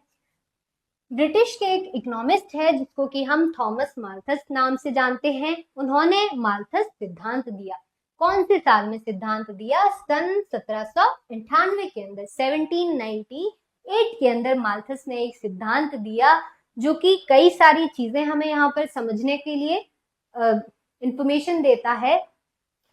ब्रिटिश के एक इकोनॉमिस्ट है जिसको कि हम थॉमस माल्थस नाम से जानते हैं। उन्होंने माल्थस सिद्धांत दिया। कौन से साल में सिद्धांत दिया, सन 1798 के अंदर, 1798 के अंदर माल्थस ने एक सिद्धांत दिया, जो कि कई सारी चीजें हमें यहाँ पर समझने के लिए इंफॉर्मेशन देता है।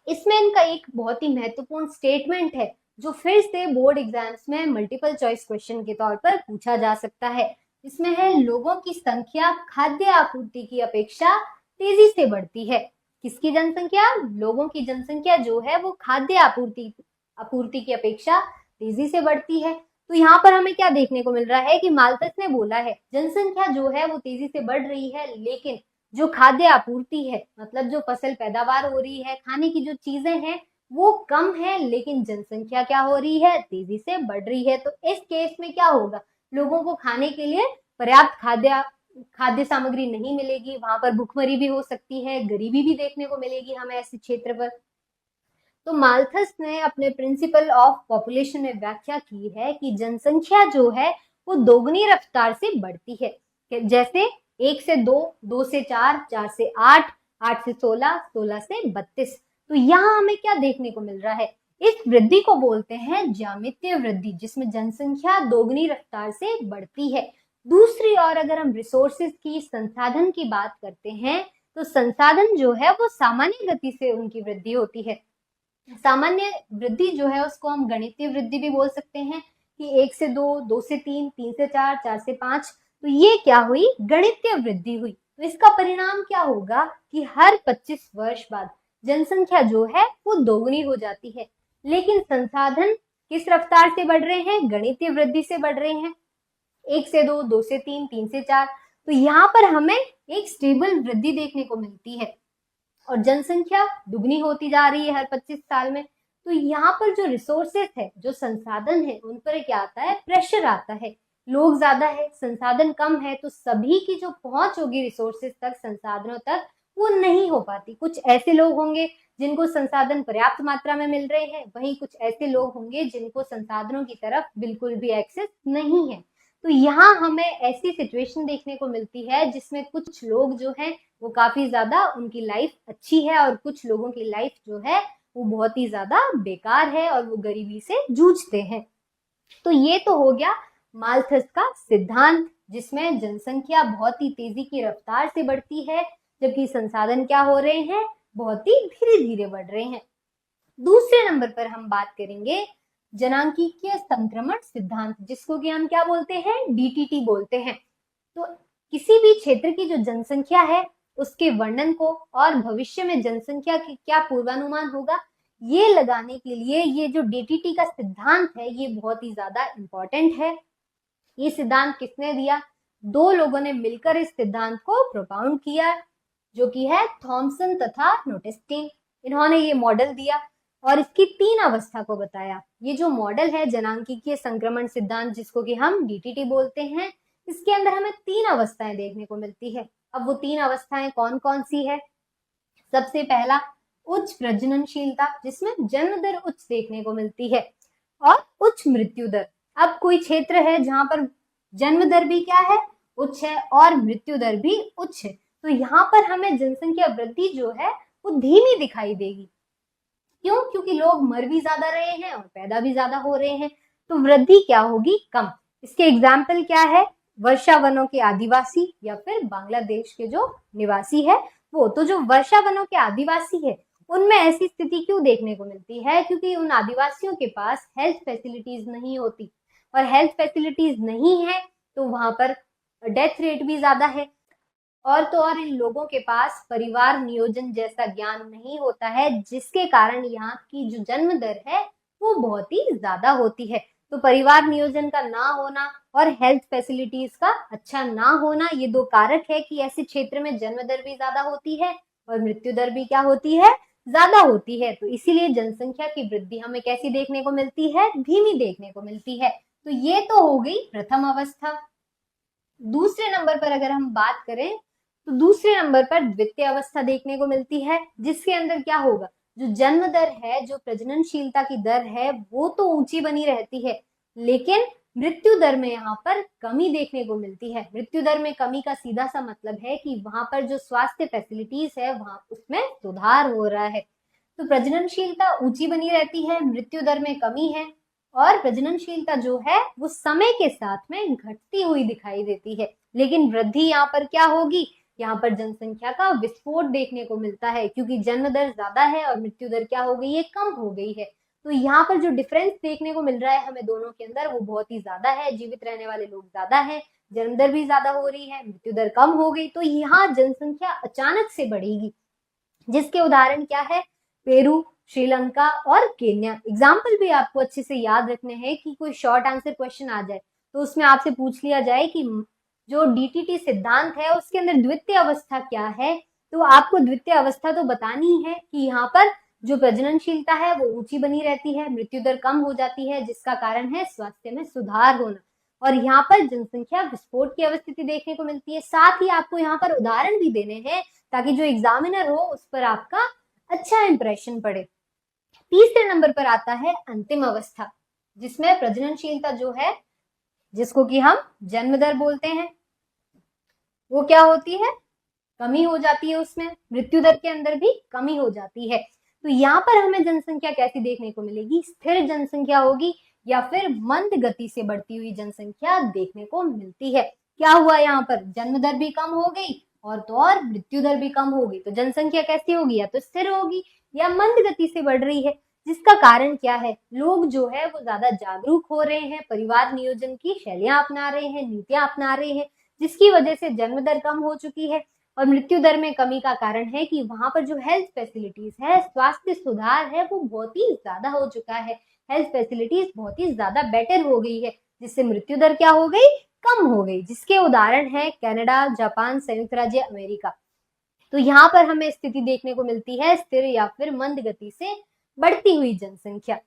इसमें इनका एक बहुत ही महत्वपूर्ण स्टेटमेंट है, जो फिर से बोर्ड एग्जाम्स में मल्टीपल चॉइस क्वेश्चन के तौर पर पूछा जा सकता है। इसमें है, लोगों की संख्या खाद्य आपूर्ति की अपेक्षा तेजी से बढ़ती है। किसकी जनसंख्या, लोगों की जनसंख्या जो है वो खाद्य आपूर्ति की अपेक्षा तेजी से बढ़ती है। तो यहाँ पर हमें क्या देखने को मिल रहा है कि माल्थस ने बोला है जनसंख्या जो है वो तेजी से बढ़ रही है, लेकिन जो खाद्य आपूर्ति है, मतलब जो फसल पैदावार हो रही है, खाने की जो चीजें हैं वो कम है, लेकिन जनसंख्या क्या हो रही है, तेजी से बढ़ रही है। तो इस केस में क्या होगा, लोगों को खाने के लिए पर्याप्त खाद्य सामग्री नहीं मिलेगी, वहां पर भुखमरी भी हो सकती है, गरीबी भी देखने को मिलेगी हमें ऐसे क्षेत्र पर। तो माल्थस ने अपने प्रिंसिपल ऑफ पॉपुलेशन में व्याख्या की है कि जनसंख्या जो है वो दोगुनी रफ्तार से बढ़ती है। जैसे 1 से 2, 2 से 4, 4 से 8, 8 से 16, 16 से 32। तो यहाँ हमें क्या देखने को मिल रहा है, इस वृद्धि को बोलते हैं ज्यामितीय वृद्धि, जिसमें जनसंख्या दोगुनी रफ्तार से बढ़ती है। दूसरी ओर अगर हम रिसोर्सेज की, संसाधन की बात करते हैं, तो संसाधन जो है वो सामान्य गति से उनकी वृद्धि होती है। सामान्य वृद्धि जो है उसको हम गणितीय वृद्धि भी बोल सकते हैं, कि 1 से 2, 2 से 3, 3 से 4, 4 से 5। तो ये क्या हुई, गणितीय वृद्धि हुई। तो इसका परिणाम क्या होगा कि हर 25 वर्ष बाद जनसंख्या जो है वो दोगुनी हो जाती है, लेकिन संसाधन किस रफ्तार से बढ़ रहे हैं, गणितीय वृद्धि से बढ़ रहे हैं, 1 से 2, 2 से 3, 3 से 4। तो यहाँ पर हमें एक स्टेबल वृद्धि देखने को मिलती है और जनसंख्या दुगनी होती जा रही है हर 25 साल में। तो यहाँ पर जो रिसोर्सेस है, जो संसाधन है, उन पर क्या आता है, प्रेशर आता है। लोग ज्यादा है, संसाधन कम है, तो सभी की जो पहुंच होगी रिसोर्सेस तक, संसाधनों तक, वो नहीं हो पाती। कुछ ऐसे लोग होंगे जिनको संसाधन पर्याप्त मात्रा में मिल रहे हैं, वहीं कुछ ऐसे लोग होंगे जिनको संसाधनों की तरफ बिल्कुल भी एक्सेस नहीं है। तो यहाँ हमें ऐसी सिचुएशन देखने को मिलती है जिसमें कुछ लोग जो हैं वो काफी ज्यादा, उनकी लाइफ अच्छी है, और कुछ लोगों की लाइफ जो है वो बहुत ही ज्यादा बेकार है और वो गरीबी से जूझते हैं। तो ये तो हो गया माल्थस का सिद्धांत, जिसमें जनसंख्या बहुत ही तेजी की रफ्तार से बढ़ती है, जबकि संसाधन क्या हो रहे हैं, बहुत ही धीरे धीरे बढ़ रहे हैं। दूसरे नंबर पर हम बात करेंगे जनांकीय संक्रमण सिद्धांत, जिसको कि हम क्या बोलते हैं, डीटीटी बोलते हैं। तो किसी भी क्षेत्र की जो जनसंख्या है उसके वर्णन को और भविष्य में जनसंख्या की क्या पूर्वानुमान होगा, ये लगाने के लिए ये जो डीटीटी का सिद्धांत है ये बहुत ही ज्यादा इंपॉर्टेंट है। ये सिद्धांत किसने दिया, दो लोगों ने मिलकर इस सिद्धांत को प्रोपाउंड किया, जो कि है थॉमसन तथा नोटेस्टीन। इन्होंने ये मॉडल दिया और इसकी 3 अवस्था को बताया। ये जो मॉडल है जनांकीय संक्रमण सिद्धांत, जिसको कि हम डीटीटी बोलते हैं, इसके अंदर हमें 3 अवस्थाएं देखने को मिलती है। अब वो 3 अवस्थाएं कौन कौन सी है, सबसे पहला उच्च प्रजननशीलता, जिसमें जन्म दर उच्च देखने को मिलती है, और उच्च मृत्यु दर। अब कोई क्षेत्र है जहां पर जन्म दर भी क्या है, उच्च है, और मृत्यु दर भी उच्च है, तो यहाँ पर हमें जनसंख्या वृद्धि जो है वो धीमी दिखाई देगी। क्यों, क्योंकि लोग मर भी ज्यादा रहे हैं और पैदा भी ज्यादा हो रहे हैं, तो वृद्धि क्या होगी, कम। इसके एग्जाम्पल क्या है, वर्षा वनों के आदिवासी या फिर बांग्लादेश के जो निवासी है वो। तो जो वर्षा वनों के आदिवासी है उनमें ऐसी स्थिति क्यों देखने को मिलती है, क्योंकि उन आदिवासियों के पास हेल्थ फैसिलिटीज नहीं होती, और हेल्थ फैसिलिटीज नहीं है तो वहां पर डेथ रेट भी ज्यादा है, और तो और इन लोगों के पास परिवार नियोजन जैसा ज्ञान नहीं होता है, जिसके कारण यहाँ की जो जन्म दर है वो बहुत ही ज्यादा होती है। तो परिवार नियोजन का ना होना और हेल्थ फैसिलिटीज का अच्छा ना होना, ये 2 कारक है कि ऐसे क्षेत्र में जन्म दर भी ज्यादा होती है और मृत्यु दर भी क्या होती है, ज्यादा होती है। तो इसीलिए जनसंख्या की वृद्धि हमें कैसी देखने को मिलती है, धीमी देखने को मिलती है। तो ये तो हो गई प्रथम अवस्था। दूसरे नंबर पर अगर हम बात करें तो दूसरे नंबर पर द्वितीय अवस्था देखने को मिलती है, जिसके अंदर क्या होगा, जो जन्म दर है, जो प्रजननशीलता की दर है वो तो ऊंची बनी रहती है, लेकिन मृत्यु दर में यहाँ पर कमी देखने को मिलती है। मृत्यु दर में कमी का सीधा सा मतलब है कि वहां पर जो स्वास्थ्य फैसिलिटीज है वहां उसमें सुधार हो रहा है। तो प्रजननशीलता ऊंची बनी रहती है, मृत्यु दर में कमी है, और प्रजननशीलता जो है वो समय के साथ में घटती हुई दिखाई देती है। लेकिन वृद्धि यहाँ पर क्या होगी, यहाँ पर जनसंख्या का विस्फोट देखने को मिलता है, क्योंकि जन्म दर ज्यादा है और मृत्यु दर क्या हो गई है, कम हो गई है। तो यहाँ पर जो डिफरेंस देखने को मिल रहा है हमें दोनों के अंदर वो बहुत ही ज्यादा है। जीवित रहने वाले लोग ज्यादा है, जन्म दर भी ज्यादा हो रही है, मृत्यु दर कम हो गई, तो यहाँ जनसंख्या अचानक से बढ़ेगी। जिसके उदाहरण क्या है, पेरू, श्रीलंका और केन्या। एग्जाम्पल भी आपको अच्छे से याद रखने हैं कि कोई शॉर्ट आंसर क्वेश्चन आ जाए तो उसमें आपसे पूछ लिया जाए कि जो डीटीटी सिद्धांत है उसके अंदर द्वितीय अवस्था क्या है, तो आपको द्वितीय अवस्था तो बतानी है कि यहाँ पर जो प्रजननशीलता है वो ऊंची बनी रहती है, मृत्यु दर कम हो जाती है, जिसका कारण है स्वास्थ्य में सुधार होना, और यहाँ पर जनसंख्या विस्फोट की अवस्थिति देखने को मिलती है। साथ ही आपको यहाँ पर उदाहरण भी देने हैं ताकि जो एग्जामिनर हो उस पर आपका अच्छा इंप्रेशन पड़े। तीसरे नंबर पर आता है अंतिम अवस्था, जिसमें प्रजननशीलता जो है, जिसको कि हम जन्म दर बोलते हैं, वो क्या होती है, कमी हो जाती है, उसमें मृत्यु दर के अंदर भी कमी हो जाती है। तो यहाँ पर हमें जनसंख्या कैसी देखने को मिलेगी, स्थिर जनसंख्या होगी या फिर मंद गति से बढ़ती हुई जनसंख्या देखने को मिलती है। क्या हुआ, यहाँ पर जन्म दर भी कम हो गई और तो और मृत्यु दर भी कम होगी, तो जनसंख्या कैसी होगी, या तो स्थिर होगी या मंद गति से बढ़ रही है। जिसका कारण क्या है, लोग जो है वो ज्यादा जागरूक हो रहे हैं, परिवार नियोजन की शैलियां अपना रहे हैं, नीतियां अपना रहे हैं, जिसकी वजह से जन्म दर कम हो चुकी है। और मृत्यु दर में कमी का कारण है कि वहां पर जो हेल्थ फैसिलिटीज है, स्वास्थ्य सुधार है, वो बहुत ही ज्यादा हो चुका है। हेल्थ फैसिलिटीज बहुत ही ज्यादा बेटर हो गई है, जिससे मृत्यु दर क्या हो गई, कम हो गई। जिसके उदाहरण है कनाडा, जापान, संयुक्त राज्य अमेरिका। तो यहाँ पर हमें स्थिति देखने को मिलती है स्थिर या फिर मंद गति से बढ़ती हुई जनसंख्या।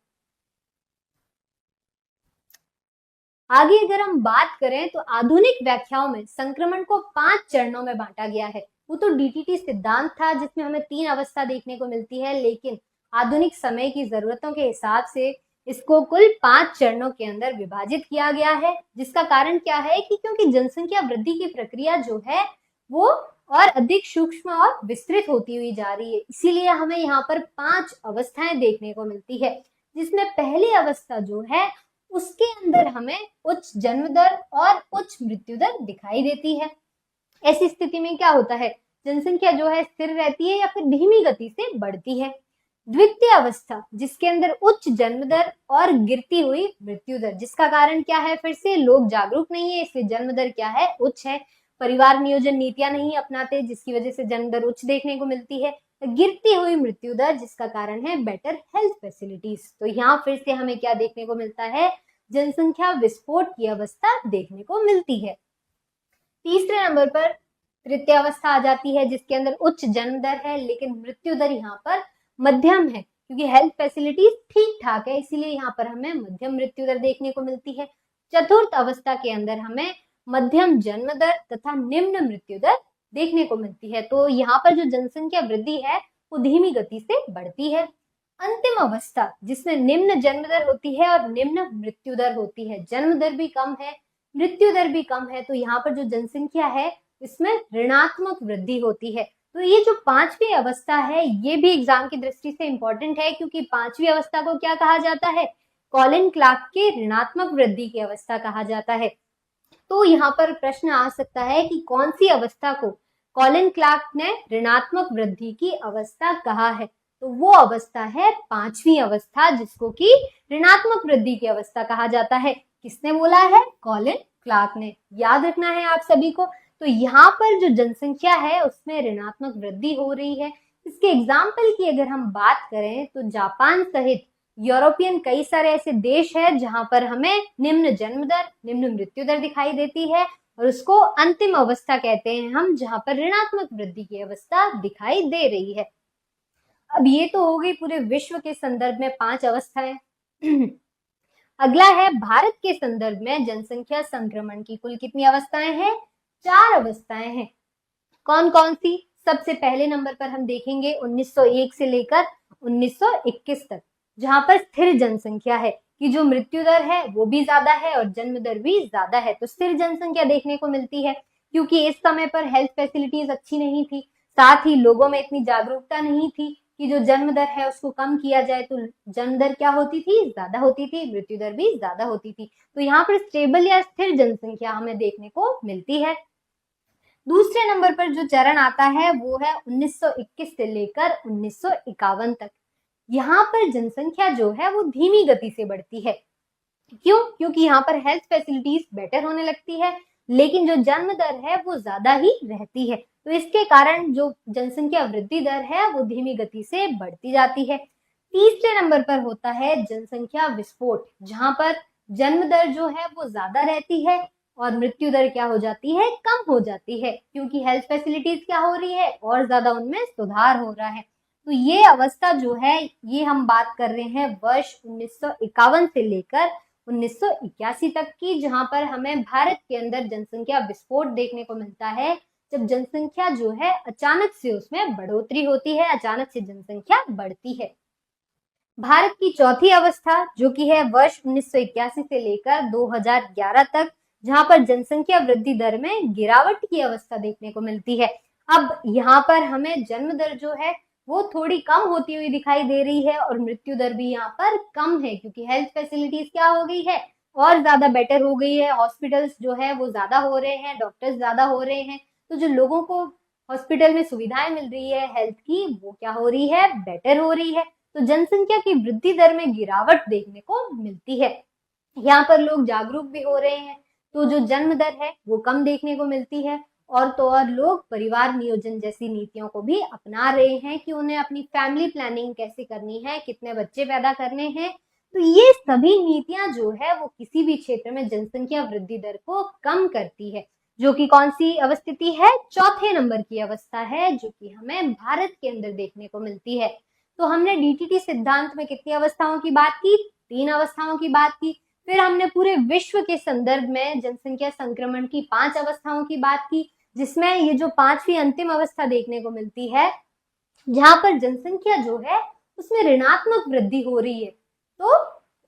आगे अगर हम बात करें तो आधुनिक व्याख्याओं में संक्रमण को 5 चरणों में बांटा गया है। वो तो डीटीटी सिद्धांत था जिसमें हमें 3 अवस्था देखने को मिलती है, लेकिन आधुनिक समय की जरूरतों के हिसाब से इसको कुल 5 चरणों के अंदर विभाजित किया गया है। जिसका कारण क्या है कि क्योंकि जनसंख्या वृद्धि की प्रक्रिया जो है वो और अधिक सूक्ष्म और विस्तृत होती हुई जा रही है, इसीलिए हमें यहाँ पर 5 अवस्थाएं देखने को मिलती है। जिसमें पहली अवस्था जो है उसके अंदर हमें उच्च जन्म दर और उच्च मृत्यु दर दिखाई देती है। ऐसी स्थिति में क्या होता है, जनसंख्या जो है स्थिर रहती है या फिर धीमी गति से बढ़ती है। द्वितीय अवस्था, जिसके अंदर उच्च जन्म दर और गिरती हुई मृत्यु दर, जिसका कारण क्या है, फिर से लोग जागरूक नहीं है, इसलिए जन्म दर क्या है, उच्च है। परिवार नियोजन नीतियां नहीं अपनाते, जिसकी वजह से जन्म दर उच्च देखने को मिलती है। गिरती हुई मृत्यु दर, जिसका कारण है बेटर हेल्थ फैसिलिटीज। तो यहाँ फिर से हमें क्या देखने को मिलता है, जनसंख्या विस्फोट की अवस्था देखने को मिलती है। तीसरे नंबर पर तृतीय अवस्था आ जाती है, जिसके अंदर उच्च जन्म दर है लेकिन मृत्यु दर यहाँ पर मध्यम है, क्योंकि हेल्थ फैसिलिटीज ठीक ठाक है, इसीलिए यहाँ पर हमें मध्यम मृत्यु दर देखने को मिलती है। चतुर्थ अवस्था के अंदर हमें मध्यम जन्म दर तथा निम्न मृत्यु दर देखने को मिलती है। तो यहाँ पर जो जनसंख्या वृद्धि है वो धीमी गति से बढ़ती है। अंतिम अवस्था, जिसमें निम्न जन्म दर होती है और निम्न मृत्यु दर होती है, जन्म दर भी कम है, मृत्यु दर भी कम है, तो यहाँ पर जो जनसंख्या है इसमें ऋणात्मक वृद्धि होती है। तो ये जो पांचवी अवस्था है ये भी एग्जाम की दृष्टि से इंपॉर्टेंट है, क्योंकि पांचवी अवस्था को क्या कहा जाता है, कॉलिन क्लार्क के ऋणात्मक वृद्धि की अवस्था कहा जाता है। तो यहाँ पर प्रश्न आ सकता है कि कौन सी अवस्था को कॉलिन क्लार्क ने ऋणात्मक वृद्धि की अवस्था कहा है, तो वो अवस्था है पांचवी अवस्था, जिसको कि ऋणात्मक वृद्धि की अवस्था कहा जाता है। किसने बोला है, कॉलिन क्लार्क ने, याद रखना है आप सभी को। तो यहाँ पर जो जनसंख्या है उसमें ऋणात्मक वृद्धि हो रही है। इसके एग्जाम्पल की अगर हम बात करें तो जापान सहित यूरोपियन कई सारे ऐसे देश है जहां पर हमें निम्न जन्म दर, निम्न मृत्यु दर दिखाई देती है, और उसको अंतिम अवस्था कहते हैं हम, जहां पर ऋणात्मक वृद्धि की अवस्था दिखाई दे रही है। अब ये तो हो गई पूरे विश्व के संदर्भ में 5 अवस्थाएं। अगला है भारत के संदर्भ में जनसंख्या संक्रमण की कुल कितनी अवस्थाएं हैं, 4 अवस्थाएं हैं। कौन कौन सी, सबसे पहले नंबर पर हम देखेंगे 1901 से लेकर 1921 तक, जहां पर स्थिर जनसंख्या है कि जो मृत्यु दर है वो भी ज्यादा है और जन्म दर भी ज्यादा है। तो स्थिर जनसंख्या देखने को मिलती है, क्योंकि इस समय पर हेल्थ फैसिलिटीज अच्छी नहीं थी, साथ ही लोगों में इतनी जागरूकता नहीं थी कि जो जन्म दर है उसको कम किया जाए। तो जन्म दर क्या होती थी, ज्यादा होती थी, मृत्यु दर भी ज्यादा होती थी। तो यहाँ पर स्टेबल या स्थिर जनसंख्या हमें देखने को मिलती है। दूसरे नंबर पर जो चरण आता है वो है 1921 से लेकर 1951 तक। यहाँ पर जनसंख्या जो है वो धीमी गति से बढ़ती है। क्यों, क्योंकि यहाँ पर हेल्थ फैसिलिटीज बेटर होने लगती है, लेकिन जो जन्म दर है वो ज्यादा ही रहती है। तो इसके कारण जो जनसंख्या वृद्धि दर है वो धीमी गति से बढ़ती जाती है। तीसरे नंबर पर होता है जनसंख्या विस्फोट, जहां पर जन्म दर जो है वो ज्यादा रहती है और मृत्यु दर क्या हो जाती है, कम हो जाती है, क्योंकि हेल्थ फैसिलिटीज क्या हो रही है, और ज्यादा उनमें सुधार हो रहा है। तो ये अवस्था जो है ये हम बात कर रहे हैं वर्ष 1951 से लेकर 1981 तक की, जहां पर हमें भारत के अंदर जनसंख्या विस्फोट देखने को मिलता है, जब जनसंख्या जो है अचानक से उसमें बढ़ोतरी होती है, अचानक से जनसंख्या बढ़ती है। भारत की चौथी अवस्था जो कि है वर्ष 1981 से लेकर 2011 तक, जहां पर जनसंख्या वृद्धि दर में गिरावट की अवस्था देखने को मिलती है। अब यहाँ पर हमें जन्म दर जो है वो थोड़ी कम होती हुई दिखाई दे रही है और मृत्यु दर भी यहाँ पर कम है, क्योंकि हेल्थ फैसिलिटीज क्या हो गई है, और ज्यादा बेटर हो गई है। हॉस्पिटल्स जो है वो ज्यादा हो रहे हैं, डॉक्टर्स ज्यादा हो रहे हैं, तो जो लोगों को हॉस्पिटल में सुविधाएं मिल रही है हेल्थ की, वो क्या हो रही है, बेटर हो रही है। तो जनसंख्या की वृद्धि दर में गिरावट देखने को मिलती है। यहाँ पर लोग जागरूक भी हो रहे हैं, तो जो जन्म दर है वो कम देखने को मिलती है, और तो और लोग परिवार नियोजन जैसी नीतियों को भी अपना रहे हैं कि उन्हें अपनी फैमिली प्लानिंग कैसे करनी है, कितने बच्चे पैदा करने हैं। तो ये सभी नीतियां जो है वो किसी भी क्षेत्र में जनसंख्या वृद्धि दर को कम करती है, जो कि कौन सी अवस्थिति है, चौथे नंबर की अवस्था है, जो कि हमें भारत के अंदर देखने को मिलती है। तो हमने डीटीटी सिद्धांत में कितनी अवस्थाओं की बात की, 3 अवस्थाओं की बात की। फिर हमने पूरे विश्व के संदर्भ में जनसंख्या संक्रमण की 5 अवस्थाओं की बात की, जिसमें ये जो 5वीं अंतिम अवस्था देखने को मिलती है, जहां पर जनसंख्या जो है उसमें ऋणात्मक वृद्धि हो रही है। तो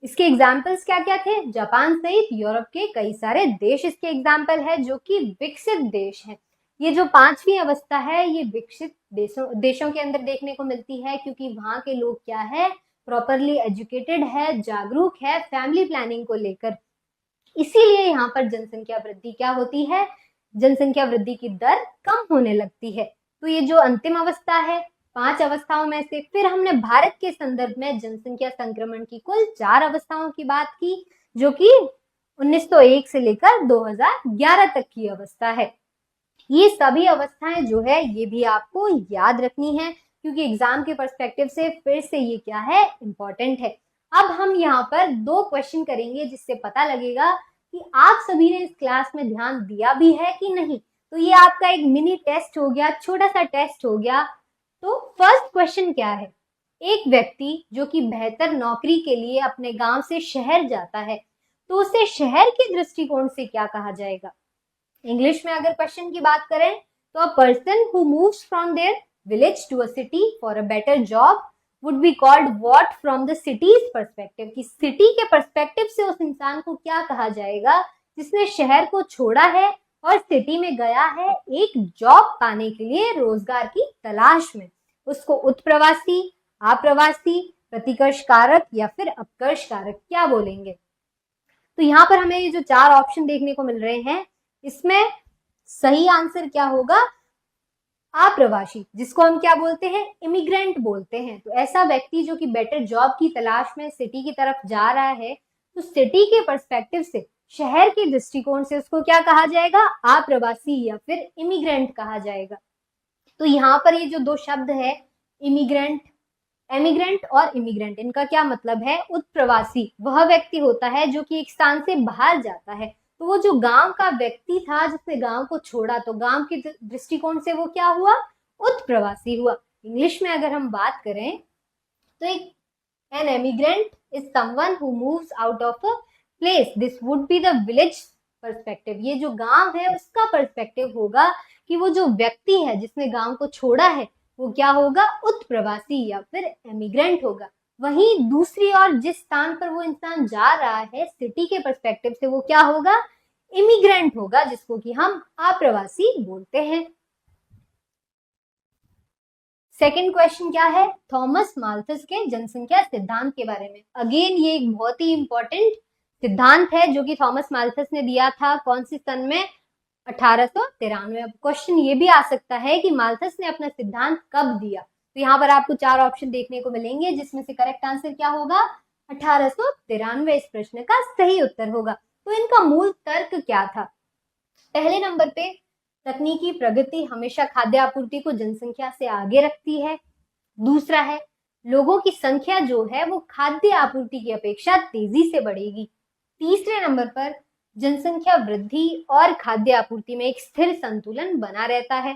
इसके एग्जाम्पल्स क्या क्या थे, जापान सहित यूरोप के कई सारे देश इसके एग्जाम्पल है, जो कि विकसित देश हैं। ये जो 5वीं अवस्था है ये विकसित देशों के अंदर देखने को मिलती है, क्योंकि वहां के लोग क्या है, प्रॉपरली एजुकेटेड है, जागरूक है फैमिली प्लानिंग को लेकर। इसीलिए यहाँ पर जनसंख्या वृद्धि क्या होती है, जनसंख्या वृद्धि की दर कम होने लगती है। तो ये जो अंतिम अवस्था है 5 अवस्थाओं में से, फिर हमने भारत के संदर्भ में जनसंख्या संक्रमण की कुल 4 अवस्थाओं की बात की, जो कि 1901 से लेकर 2011 तक की अवस्था है। ये सभी अवस्थाएं जो है ये भी आपको याद रखनी है, क्योंकि एग्जाम के पर्सपेक्टिव से फिर से ये क्या है, इंपॉर्टेंट है। अब हम यहाँ पर 2 क्वेश्चन करेंगे जिससे पता लगेगा कि आप सभी ने इस क्लास में ध्यान दिया भी है कि नहीं। तो ये आपका एक मिनी टेस्ट हो गया, छोटा सा टेस्ट हो गया। तो फर्स्ट क्वेश्चन क्या है, एक व्यक्ति जो कि बेहतर नौकरी के लिए अपने गांव से शहर जाता है, तो उसे शहर के दृष्टिकोण से क्या कहा जाएगा। इंग्लिश में अगर क्वेश्चन की बात करें तो a person who moves from their village to a city for a better job would be called what from the city's perspective, कि सिटी के पर्सपेक्टिव से उस इंसान को क्या कहा जाएगा जिसने शहर को छोड़ा है और सिटी में गया है एक जॉब पाने के लिए, रोजगार की तलाश में। उसको उत्प्रवासी, अप्रवासी, प्रतिकर्ष कारक या फिर अपकर्ष कारक क्या बोलेंगे। तो यहाँ पर हमें ये जो 4 ऑप्शन देखने को मिल रहे हैं, इसमें सही आंसर क्या होगा, अप्रवासी, जिसको हम क्या बोलते हैं, इमिग्रेंट बोलते हैं। तो ऐसा व्यक्ति जो कि बेटर जॉब की तलाश में सिटी की तरफ जा रहा है, तो सिटी के पर्सपेक्टिव से, शहर के दृष्टिकोण से उसको क्या कहा जाएगा, अप्रवासी या फिर इमिग्रेंट कहा जाएगा। तो यहाँ पर ये जो 2 शब्द है, इमिग्रेंट, एमिग्रेंट और इमिग्रेंट, इनका क्या मतलब है, उत्प्रवासी वह व्यक्ति होता है जो कि एक स्थान से बाहर जाता है। तो वो जो गांव का व्यक्ति था जिसने गांव को छोड़ा, तो गांव के दृष्टिकोण से वो क्या हुआ, उत्प्रवासी हुआ। इंग्लिश में अगर हम बात करें तो एक an emigrant is someone who moves out of a place, this would be the village perspective. ये जो गांव है उसका पर्सपेक्टिव होगा कि वो जो व्यक्ति है जिसने गांव को छोड़ा है वो क्या होगा, उत्प्रवासी या फिर एमिग्रेंट होगा। वहीं दूसरी ओर जिस स्थान पर वो इंसान जा रहा है सिटी के पर्सपेक्टिव से, वो क्या होगा, इमिग्रेंट होगा, जिसको कि हम अप्रवासी बोलते हैं। सेकंड क्वेश्चन क्या है, थॉमस माल्थस के जनसंख्या सिद्धांत के बारे में। अगेन ये एक बहुत ही इंपॉर्टेंट सिद्धांत है जो कि थॉमस माल्थस ने दिया था, कौन सी सन में, 1893। अब क्वेश्चन ये भी आ सकता है कि माल्थस ने अपना सिद्धांत कब दिया। तो यहाँ पर आपको 4 ऑप्शन देखने को मिलेंगे जिसमें से करेक्ट आंसर क्या होगा, 1893 इस प्रश्न का सही उत्तर होगा। तो इनका मूल तर्क क्या था। पहले नंबर पे, तकनीकी प्रगति हमेशा खाद्य आपूर्ति को जनसंख्या से आगे रखती है। दूसरा है, लोगों की संख्या जो है वो खाद्य आपूर्ति की अपेक्षा तेजी से बढ़ेगी। तीसरे नंबर पर, जनसंख्या वृद्धि और खाद्य आपूर्ति में एक स्थिर संतुलन बना रहता है।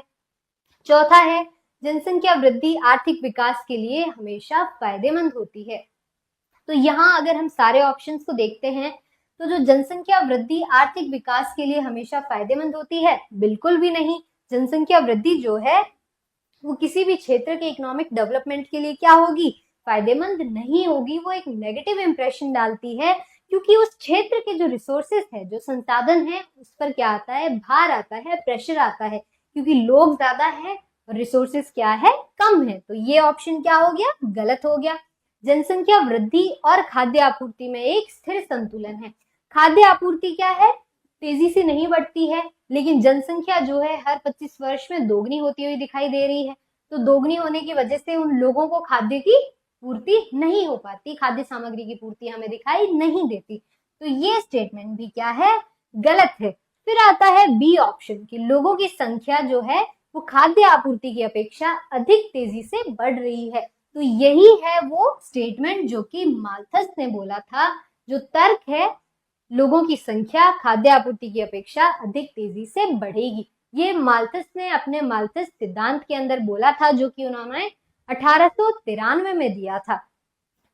चौथा है, जनसंख्या वृद्धि आर्थिक विकास के लिए हमेशा फायदेमंद होती है। तो यहाँ अगर हम सारे ऑप्शंस को देखते हैं तो जो जनसंख्या वृद्धि आर्थिक विकास के लिए हमेशा फायदेमंद होती है, बिल्कुल भी नहीं। जनसंख्या वृद्धि जो है वो किसी भी क्षेत्र के इकोनॉमिक डेवलपमेंट के लिए क्या होगी, फायदेमंद नहीं होगी। वो एक नेगेटिव इंप्रेशन डालती है, क्योंकि उस क्षेत्र के जो रिसोर्सेस है, जो संसाधन है, उस पर क्या आता है, भार आता है, प्रेशर आता है, क्योंकि लोग ज्यादा है और रिसोर्सेस क्या है, कम है। तो ये ऑप्शन क्या हो गया, गलत हो गया। जनसंख्या वृद्धि और खाद्य आपूर्ति में एक स्थिर संतुलन है। खाद्य आपूर्ति क्या है, तेजी से नहीं बढ़ती है, लेकिन जनसंख्या जो है हर 25 वर्ष में दोगुनी होती हुई दिखाई दे रही है। तो दोगुनी होने की वजह से उन लोगों को खाद्य की पूर्ति नहीं हो पाती, खाद्य सामग्री की पूर्ति हमें दिखाई नहीं देती। तो ये स्टेटमेंट भी क्या है, गलत है। फिर आता है बी ऑप्शन कि लोगों की संख्या जो है वो खाद्य आपूर्ति की अपेक्षा अधिक तेजी से बढ़ रही है। तो यही है वो स्टेटमेंट जो कि माल्थस ने बोला था। जो तर्क है, लोगों की संख्या खाद्य आपूर्ति की अपेक्षा अधिक तेजी से बढ़ेगी, ये माल्थस ने अपने माल्थस सिद्धांत के अंदर बोला था, जो कि उन्होंने 1893 में दिया था।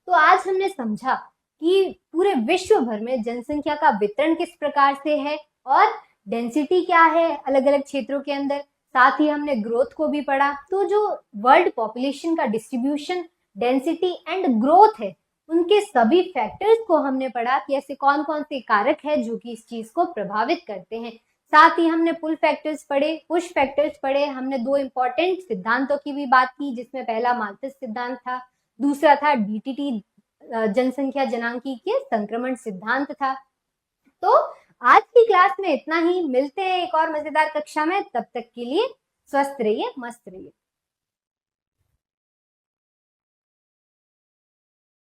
तो आज हमने समझा कि पूरे विश्व भर में जनसंख्या का वितरण किस प्रकार से है और डेंसिटी क्या है अलग अलग क्षेत्रों के अंदर। साथ ही हमने ग्रोथ को भी पढ़ा। तो जो वर्ल्ड पॉपुलेशन का डिस्ट्रीब्यूशन, डेंसिटी एंड ग्रोथ है, उनके सभी फैक्टर्स को हमने पढ़ा कि ऐसे कौन कौन से कारक है जो कि इस चीज को प्रभावित करते हैं। साथ ही हमने पुल फैक्टर्स पढ़े, पुश फैक्टर्स पढ़े। हमने 2 इंपॉर्टेंट सिद्धांतों की भी बात की, जिसमें पहला माल्थस सिद्धांत था, दूसरा था डीटीटी जनसंख्या जनांकीय संक्रमण सिद्धांत था। तो आज की क्लास में इतना ही, मिलते हैं एक और मजेदार कक्षा में, तब तक के लिए स्वस्थ रहिए, मस्त रहिए।